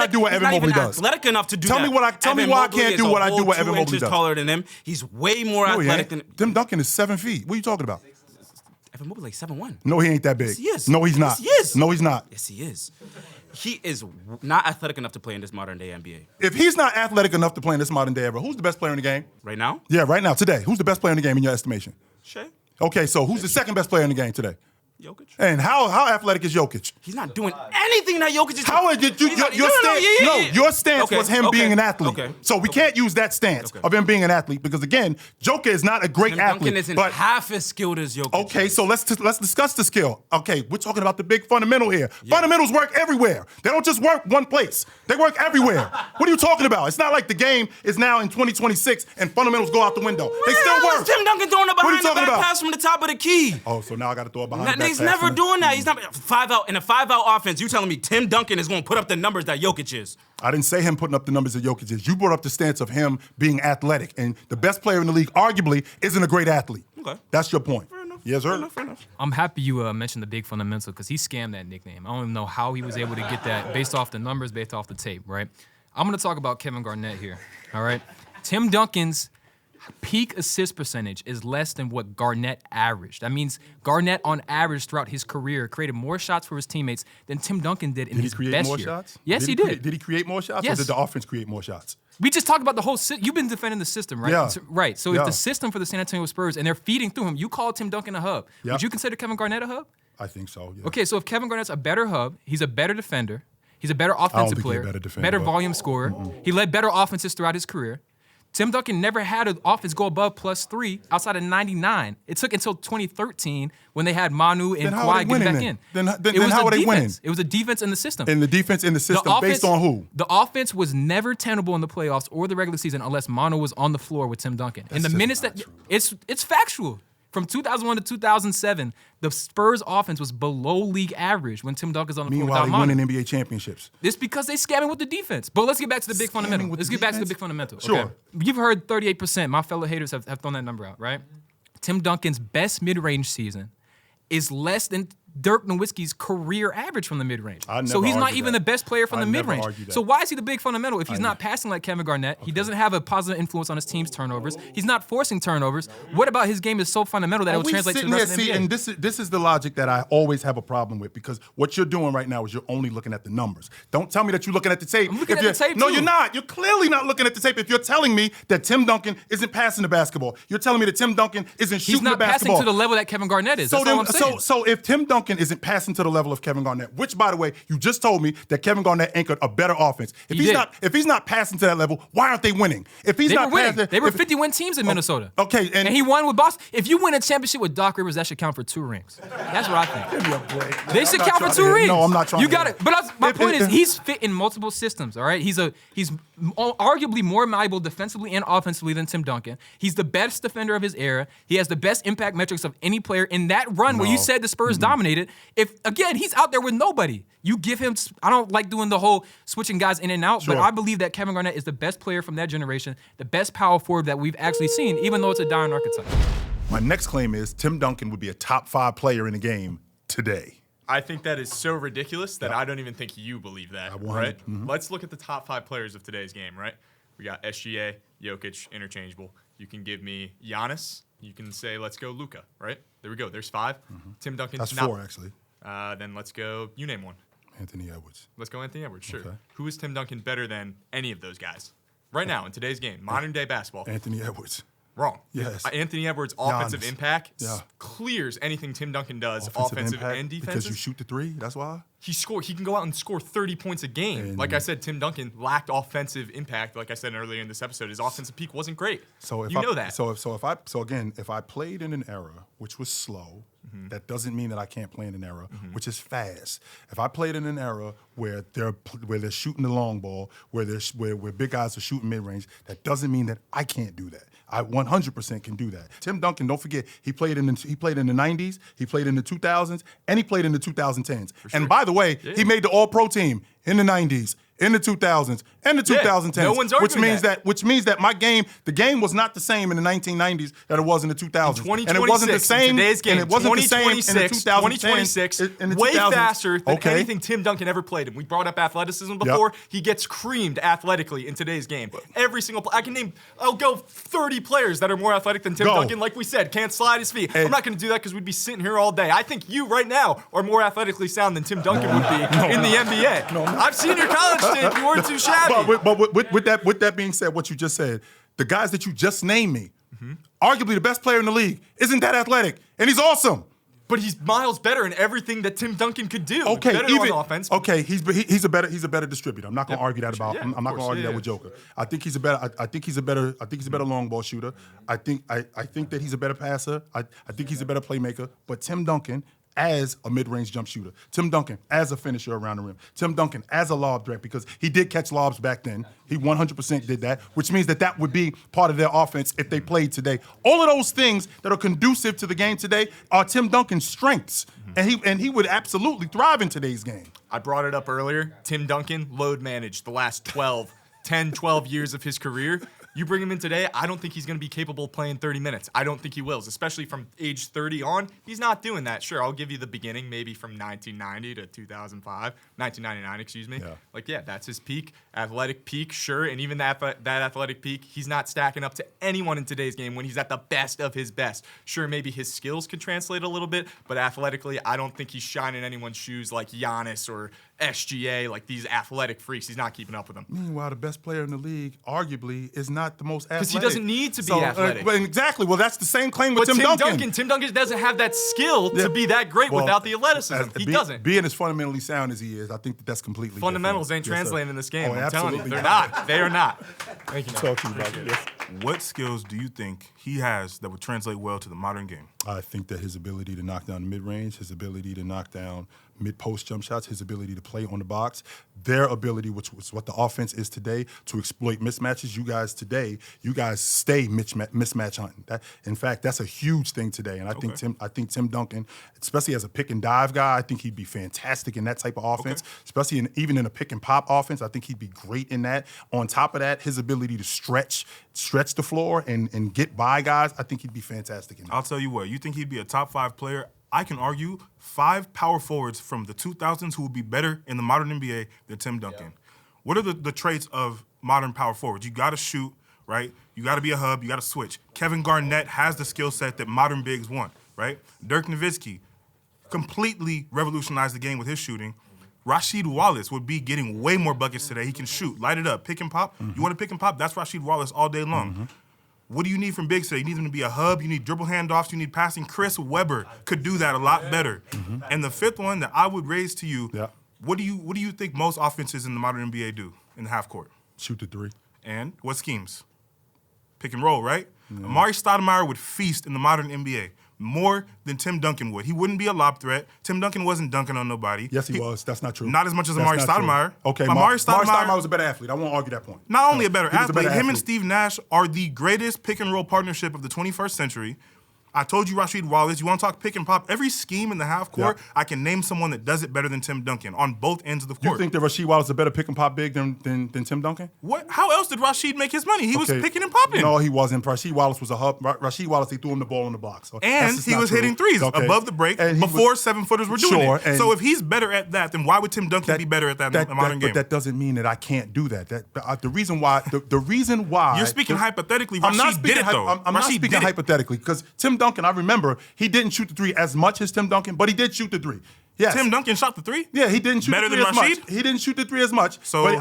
S1: do what Evan Mobley does?
S2: Athletic enough to do
S1: Tell
S2: that.
S1: me why I can't do what I do what Evan Mobley
S2: Inches
S1: does.
S2: taller than him. He's way more
S1: No, he
S2: athletic
S1: ain't.
S2: than
S1: Tim Duncan is 7 feet. What are you talking about?
S2: Evan Mobley. Like 7'1".
S1: No, he ain't that big.
S2: Yes, he is.
S1: No, he's not.
S2: Yes, he is.
S1: No, he's not.
S2: Yes, he is. He is not athletic enough to play in this modern day NBA.
S1: If he's not athletic enough to play in this modern day era, who's the best player in the game?
S2: Right now?
S1: Yeah, right now, today. Who's the best player in the game in your estimation?
S2: Shea.
S1: Okay, so who's the second best player in the game today?
S2: Jokic.
S1: And how athletic is Jokic?
S2: He's not doing anything that Jokic is doing.
S1: How did you? Your stance was him being an athlete.
S2: Okay.
S1: So we can't use that stance of him being an athlete because again, Joker is not a great
S2: Tim
S1: athlete.
S2: Duncan isn't
S1: but
S2: half as skilled as Jokic.
S1: okay, so let's discuss the skill. Okay, we're talking about the big fundamental here. Yeah. Fundamentals work everywhere. They don't just work one place. They work everywhere. What are you talking about? It's not like the game is now in 2026 and fundamentals go out the window. They still work.
S2: Tim Duncan throwing a
S1: What are you
S2: behind the
S1: talking
S2: back
S1: about?
S2: pass from the top of the key.
S1: Oh, so now I got to throw it behind the back
S2: He's
S1: pass.
S2: never doing that. He's not 5 out in a 5-out offense. You telling me Tim Duncan is going to put up the numbers that Jokic is?
S1: I didn't say him putting up the numbers that Jokic is. You brought up the stance of him being athletic, and the best player in the league arguably isn't a great athlete.
S2: Okay.
S1: That's your point.
S2: Fair enough.
S1: Yes, sir.
S2: Fair enough.
S5: I'm happy you mentioned the big fundamental because he scammed that nickname. I don't even know how he was able to get that based off the numbers, based off the tape, right? I'm going to talk about Kevin Garnett here, all right? Tim Duncan's peak assist percentage is less than what Garnett averaged. That means Garnett, on average, throughout his career, created more shots for his teammates than Tim Duncan did in his best year.
S1: Did he create more shots?
S5: Yes, he did.
S1: Did he create more shots,
S5: Yes.
S1: or did the offense create more shots?
S5: We just talked about the whole you've been defending the system, right?
S1: Yeah.
S5: Right. So
S1: Yeah.
S5: if the system for the San Antonio Spurs and they're feeding through him, you call Tim Duncan a hub.
S1: Yeah.
S5: Would you consider Kevin Garnett a hub?
S1: I think so, yeah.
S5: Okay, so if Kevin Garnett's a better hub, he's a better defender, he's a better
S1: think
S5: offensive
S1: he's a
S5: player,
S1: better defender, but-
S5: volume scorer. He led better offenses throughout his career. Tim Duncan never had an offense go above +3 outside of '99. It took until 2013 when they had Manu and
S1: Then how are they
S5: Kawhi getting
S1: winning
S5: back
S1: then?
S5: in.
S1: Then
S5: It was
S1: how
S5: the
S1: are they winning?
S5: defense. It was a defense in the system.
S1: And the defense in the system based on who?
S5: The offense was never tenable in the playoffs or the regular season unless Manu was on the floor with Tim Duncan. In the
S1: just
S5: minutes
S1: not
S5: that
S1: true.
S5: it's factual. From 2001 to 2007, the Spurs offense was below league average when Tim Duncan's on the floor
S1: Meanwhile,
S5: without
S1: they
S5: Manu.
S1: winning NBA championships.
S5: It's because they scamming with the defense. But let's get back to the big fundamental.
S1: with
S5: Let's
S1: the
S5: get back to the
S1: defense?
S5: big fundamental.
S1: Sure.
S5: Okay. You've heard 38%. My fellow haters have thrown that number out, right? Tim Duncan's best mid-range season is less than Dirk Nowitzki's career average from the mid-range.
S1: I never
S5: So he's not
S1: argue
S5: even
S1: that.
S5: the best player from
S1: I
S5: the
S1: never
S5: mid-range.
S1: argue that.
S5: So why is he the big fundamental if he's not passing like Kevin Garnett? He doesn't have a positive influence on his team's turnovers. He's not forcing turnovers. What about his game is so fundamental that it will translate to the rest of the NBA?
S1: And this is the logic that I always have a problem with because what you're doing right now is you're only looking at the numbers. Don't tell me that you're looking at the tape.
S5: I'm looking
S1: If
S5: at the
S1: you're-
S5: tape,
S1: No,
S5: too.
S1: you're not. You're clearly not looking at the tape. If you're telling me that Tim Duncan isn't passing the basketball, you're telling me that Tim Duncan isn't
S5: He's
S1: shooting the
S5: not passing
S1: basketball.
S5: to the level that Kevin Garnett is.
S1: So,
S5: That's all I'm saying.
S1: so if Tim Duncan isn't passing to the level of Kevin Garnett, which by the way, you just told me that Kevin Garnett anchored a better offense. If he's not passing to that level, why aren't they winning? If he's
S5: They
S1: not
S5: were winning.
S1: passing,
S5: They were 50-win teams in Minnesota.
S1: Okay,
S5: and he won with Boston. If you win a championship with Doc Rivers, that should count for 2 rings. That's what I think.
S1: Give me a break.
S5: They should
S1: I'm not
S5: count for
S1: trying
S5: 2
S1: to hear-
S5: rings.
S1: No, I'm not trying
S5: You
S1: to
S5: got
S1: hear
S5: it. But my point is,
S1: if-
S5: he's fit in multiple systems. All right, he's arguably more malleable defensively and offensively than Tim Duncan. He's the best defender of his era. He has the best impact metrics of any player in that run where you said the Spurs dominated. If again, he's out there with nobody. You give him. I don't like doing the whole switching guys in and out, but
S1: Sure.
S5: I believe that Kevin Garnett is the best player from that generation, the best power forward that we've actually seen, even though it's a dying archetype.
S1: My next claim is Tim Duncan would be a top 5 player in the game today.
S9: I think that is so ridiculous that I don't even think you believe that, right? Let's look at the top 5 players of today's game, right? We got SGA, Jokic, interchangeable. You can give me Giannis. You can say, let's go Luka, right? There we go. There's 5. Tim Duncan.
S1: That's 4, actually.
S9: Then let's go, you name one.
S1: Anthony Edwards.
S9: Let's go Anthony Edwards, sure.
S1: Okay.
S9: Who is Tim Duncan better than any of those guys? Right now, in today's game, modern day basketball.
S1: Anthony Edwards.
S9: Wrong.
S1: Yes.
S9: Anthony Edwards' offensive
S1: Giannis.
S9: impact
S1: Yeah.
S9: clears anything Tim Duncan does, offensive
S1: impact,
S9: and defensive.
S1: Because you shoot the 3, that's why?
S9: He can go out and score 30 points a game.
S1: And-
S9: Like I said, Tim Duncan lacked offensive impact. Like I said earlier in this episode, his offensive peak wasn't great.
S1: So if
S9: you know that.
S1: So if I played in an era which was slow, That doesn't mean that I can't play in an era which is fast. If I played in an era where they're shooting the long ball, where big guys are shooting mid range, that doesn't mean that I can't do that. I 100% can do that. Tim Duncan, don't forget, he played in the 90s, he played in the 2000s, and he played in the 2010s. And by the way, he made the All-Pro team in the 90s, in the 2000s, and the 2010s.
S5: No one's arguing
S1: which means that the game was not the same in the 1990s that it was in the 2000s.
S9: And it wasn't the same. Today's game,
S1: and it wasn't the same in the
S9: 2026,
S1: in the
S9: way
S1: 2000s.
S9: faster than anything Tim Duncan ever played. And we brought up athleticism before. He gets creamed athletically in today's game. Every single I'll go 30 players that are more athletic than Tim Duncan. Like we said, can't slide his feet. I'm not going to do that because we'd be sitting here all day. I think you right now are more athletically sound than Tim Duncan would be in the NBA. I've seen your college tape. You weren't too shabby.
S1: But with that being said, what you just said, the guys that you just named me, arguably the best player in the league, isn't that athletic, and he's awesome.
S9: But he's miles better in everything that Tim Duncan could do.
S1: Okay,
S9: better on offense.
S1: Okay, he's a better distributor. I'm not going to argue that about. I'm not going to argue that with Joker. I think he's a better long ball shooter. I think that he's a better passer. I think he's a better playmaker. But Tim Duncan, as a mid-range jump shooter, Tim Duncan as a finisher around the rim, Tim Duncan as a lob threat, because he did catch lobs back then. He 100% did that, which means that would be part of their offense if they played today. All of those things that are conducive to the game today are Tim Duncan's strengths, and he would absolutely thrive in today's game.
S9: I brought it up earlier. Tim Duncan load managed the last 12 years of his career. You bring him in today, I don't think he's going to be capable of playing 30 minutes. I don't think he will, especially from age 30 on. He's not doing that. Sure, I'll give you the beginning, maybe from 1990 to 1999, excuse me. That's his peak, athletic peak, sure. And even that athletic peak, he's not stacking up to anyone in today's game when he's at the best of his best. Sure, maybe his skills could translate a little bit, but athletically, I don't think he's shining anyone's shoes like Giannis or SGA, like these athletic freaks. He's not keeping up with them.
S1: Meanwhile, the best player in the league, arguably, is not the most athletic.
S9: Because he doesn't need to be athletic.
S1: Exactly. Well, that's the same claim with Tim Duncan.
S9: Tim Duncan doesn't have that skill to be that great without the athleticism. He doesn't.
S1: Being as fundamentally sound as he is, I think that's completely
S9: Fundamentals
S1: different.
S9: ain't translating in this game. I'm telling you.
S1: Absolutely
S9: They're not. They are not.
S1: Thank you. Talk to you about it. Yes.
S4: What skills do you think he has that would translate well to the modern game?
S1: I think that his ability to knock down the mid-range, his ability to knock down mid-post jump shots, his ability to play on the box, their ability, which was what the offense is today, to exploit mismatches. You guys stay mismatch hunting. In fact, that's a huge thing today. And I think Tim Duncan, especially as a pick and dive guy, I think he'd be fantastic in that type of offense. Especially even in a pick and pop offense, I think he'd be great in that. On top of that, his ability to stretch the floor and get by guys, I think he'd be fantastic in that.
S4: I'll tell you what, you think he'd be a top 5 player? I can argue 5 power forwards from the 2000s who would be better in the modern NBA than Tim Duncan. What are the traits of modern power forwards? You got to shoot, right? You got to be a hub. You got to switch. Kevin Garnett has the skill set that modern bigs want, right? Dirk Nowitzki completely revolutionized the game with his shooting. Rasheed Wallace would be getting way more buckets today. He can shoot, light it up, pick and pop. You want to pick and pop? That's Rasheed Wallace all day long. What do you need from bigs today? You need them to be a hub. You need dribble handoffs. You need passing. Chris Webber could do that a lot better. And the fifth one that I would raise to you, what do you think most offenses in the modern NBA do in the half court?
S1: Shoot the three.
S4: And what schemes? Pick and roll, right? Amari Stoudemire would feast in the modern NBA more than Tim Duncan would. He wouldn't be a lob threat. Tim Duncan wasn't dunking on nobody.
S1: Yes, he was. That's not true.
S4: Not as much as Amari Stoudemire.
S1: Okay,
S4: Amari
S1: Stoudemire was a better athlete. I won't argue that point.
S4: Not only a better athlete, him and Steve Nash are the greatest pick and roll partnership of the 21st century. I told you Rasheed Wallace. You want to talk pick and pop? Every scheme in the half court, I can name someone that does it better than Tim Duncan on both ends of the court.
S1: You think that Rasheed Wallace is a better pick and pop big than Tim Duncan?
S4: What? How else did Rasheed make his money? He was picking and popping.
S1: No, he wasn't. Rasheed Wallace was a hub. Rasheed Wallace, they threw him the ball in the box. So
S4: and he was hitting threes above the break before 7-footers were doing it. So if he's better at that, then why would Tim Duncan be better at that in the modern game?
S1: But that doesn't mean that I can't do that. The reason why
S4: you're speaking hypothetically. Rasheed did it though.
S1: I'm not speaking hypothetically because Tim Duncan, I remember he didn't shoot the three as much as Tim Duncan, but he did shoot the three. Yes.
S4: Tim Duncan shot the three?
S1: Yeah, he didn't shoot
S4: Better
S1: the three
S4: than
S1: as much.
S4: Rasheed?
S1: He didn't shoot the three as much.
S4: So
S1: but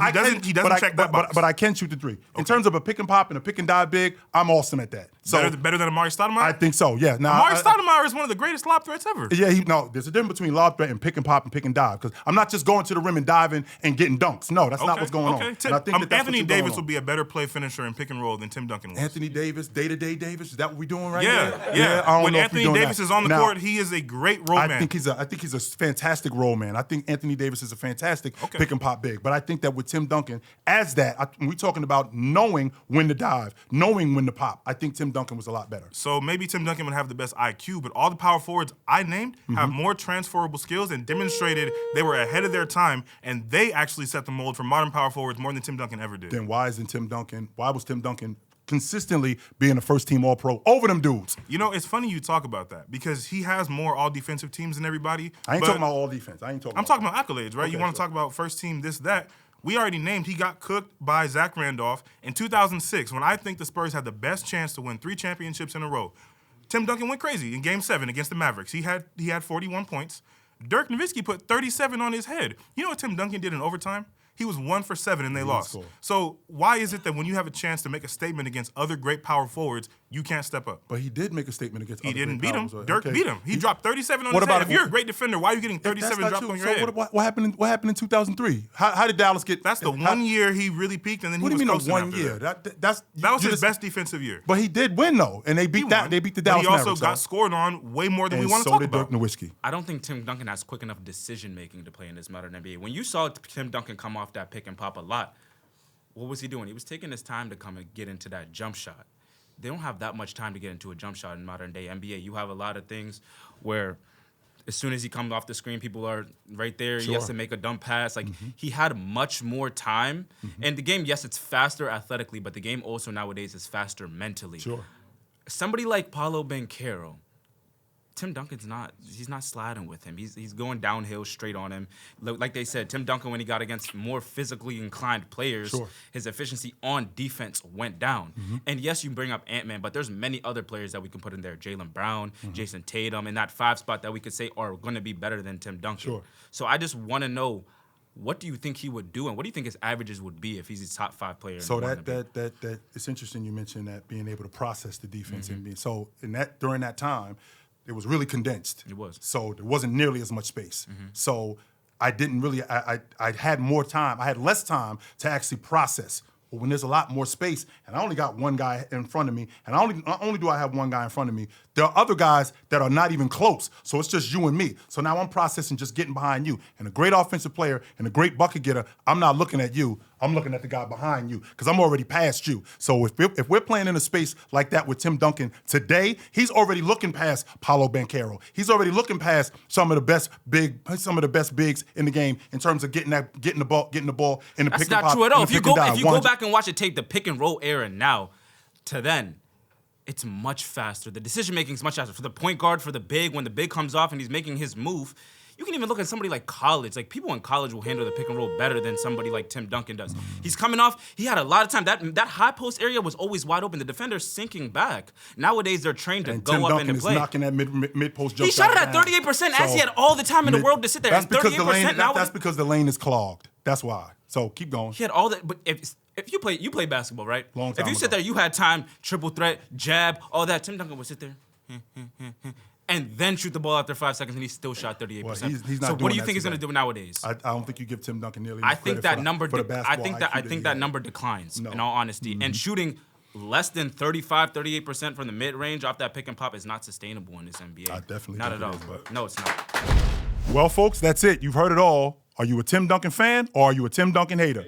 S4: he doesn't check that box.
S1: But I can shoot the three. In terms of a pick and pop and a pick and dive big, I'm awesome at that. So
S4: better than Amari Stoudemire?
S1: I think so, yeah. Now,
S4: Amari Stoudemire is one of the greatest lob threats ever.
S1: Yeah, there's a difference between lob threat and pick and pop and pick and dive. Because I'm not just going to the rim and diving and getting dunks. No, that's not what's going on. And I think that's
S4: Anthony
S1: what you're
S4: Davis
S1: going on.
S4: would be a better play finisher in pick and roll than Tim Duncan was.
S1: Anthony Davis, day-to-day Davis, is that what we're doing right
S4: Yeah,
S1: now?
S4: yeah.
S1: I don't
S4: When
S1: know if
S4: Anthony
S1: we're doing
S4: Davis
S1: that.
S4: is on the
S1: Now,
S4: court, he is a great roll man.
S1: I think he's a fantastic role man. I think Anthony Davis is a fantastic pick and pop big. But I think that with Tim Duncan, as that, we're talking about knowing when to dive, knowing when to pop. I think Tim Duncan was a lot better.
S4: So maybe Tim Duncan would have the best IQ, but all the power forwards I named have more transferable skills and demonstrated they were ahead of their time, and they actually set the mold for modern power forwards more than Tim Duncan ever did.
S1: Then why was Tim Duncan consistently being a first-team All-Pro over them dudes?
S4: You know, it's funny you talk about that because he has more all-defensive teams than everybody.
S1: I ain't talking about all defense. I'm talking
S4: about accolades, right?
S1: Okay,
S4: you want to talk about first team, this, that. We already named he got cooked by Zach Randolph in 2006 when I think the Spurs had the best chance to win 3 championships in a row. Tim Duncan went crazy in Game 7 against the Mavericks. He had 41 points. Dirk Nowitzki put 37 on his head. You know what Tim Duncan did in overtime? He was 1 for 7 and they lost.
S1: Score.
S4: So why is it that when you have a chance to make a statement against other great power forwards, you can't step up?
S1: But he did make a statement against.
S4: He
S1: other
S4: didn't
S1: great
S4: beat him.
S1: powers.
S4: Dirk beat him. He dropped 37 on
S1: What
S4: his
S1: about
S4: head. If you're a great defender, why are you getting 37 dropped on your head?
S1: What happened in 2003? How did Dallas get?
S4: That's the 1 year he really peaked, and then
S1: What
S4: he
S1: do you
S4: was
S1: mean
S4: coasting
S1: 1 year?
S4: after
S1: That was
S4: his best defensive year.
S1: But he did win though, and they beat that. They beat the Dallas
S4: But he also
S1: Mavericks,
S4: got scored on way more than we
S1: and
S4: want to
S1: so
S4: talk
S1: did
S4: about.
S1: Dirk Nowitzki.
S2: I don't think Tim Duncan has quick enough decision making to play in this modern NBA. When you saw Tim Duncan come off that pick and pop a lot, what was he doing? He was taking his time to come and get into that jump shot. They don't have that much time to get into a jump shot in modern day NBA. You have a lot of things where as soon as he comes off the screen, people are right there. He has to make a dump pass. Like he had much more time. And the game, yes, it's faster athletically, but the game also nowadays is faster mentally.
S1: Sure.
S2: Somebody like Paolo Banchero, Tim Duncan's he's not sliding with him. He's going downhill straight on him. Like they said, Tim Duncan, when he got against more physically inclined players, his efficiency on defense went down. And yes, you bring up Ant-Man, but there's many other players that we can put in there. Jaylen Brown, Jason Tatum, in that 5 spot that we could say are going to be better than Tim Duncan. So I just want to know, what do you think he would do, and what do you think his averages would be if he's a top 5 player?
S1: So that it's interesting you mentioned that, being able to process the defense and being so during that time, it was really condensed.
S2: It was.
S1: So there wasn't nearly as much space. So I didn't really, I had more time. I had less time to actually process. But when there's a lot more space, and I only got one guy in front of me, and not only do I have one guy in front of me, there are other guys that are not even close. So it's just you and me. So now I'm processing just getting behind you. And a great offensive player and a great bucket getter, I'm not looking at you. I'm looking at the guy behind you because I'm already past you. So if we're playing in a space like that with Tim Duncan today, he's already looking past Paolo Banchero. He's already looking past some of the best bigs in the game in terms of getting the ball in the pick and pop.
S2: That's not true at all. If you go back and watch it tape, the pick and roll era now to then, it's much faster. The decision making is much faster. For the point guard, for the big, when the big comes off and he's making his move, you can even look at somebody like college. Like, people in college will handle the pick and roll better than somebody like Tim Duncan does. He's coming off. He had a lot of time. That high post area was always wide open. The defender's sinking back. Nowadays, they're trained to go
S1: Tim
S2: up
S1: Duncan
S2: into play.
S1: Is knocking that mid post jump.
S2: He shot it at 38%, as he had all the time in the world to sit there.
S1: That's because
S2: 38%
S1: that's because the lane is clogged. That's why. So keep going.
S2: He had all that, but if you play basketball, right?
S1: Long time
S2: if you sit
S1: ago.
S2: there, you had time, triple threat, jab, all that. Tim Duncan would sit there, and then shoot the ball after 5 seconds, and he still shot 38%.
S1: Well, he's not
S2: so what
S1: doing
S2: do you
S1: that
S2: think he's going to
S1: today.
S2: do nowadays?
S1: I don't think you give Tim Duncan nearly.
S2: I think that number. I think that
S1: he
S2: number declines.
S1: No.
S2: In all honesty, and shooting less than 38% from the mid range off that pick and pop is not sustainable in this NBA.
S1: I definitely
S2: not
S1: think
S2: at all.
S1: it is, but-
S2: No, it's not.
S1: Well, folks, that's it. You've heard it all. Are you a Tim Duncan fan or are you a Tim Duncan hater?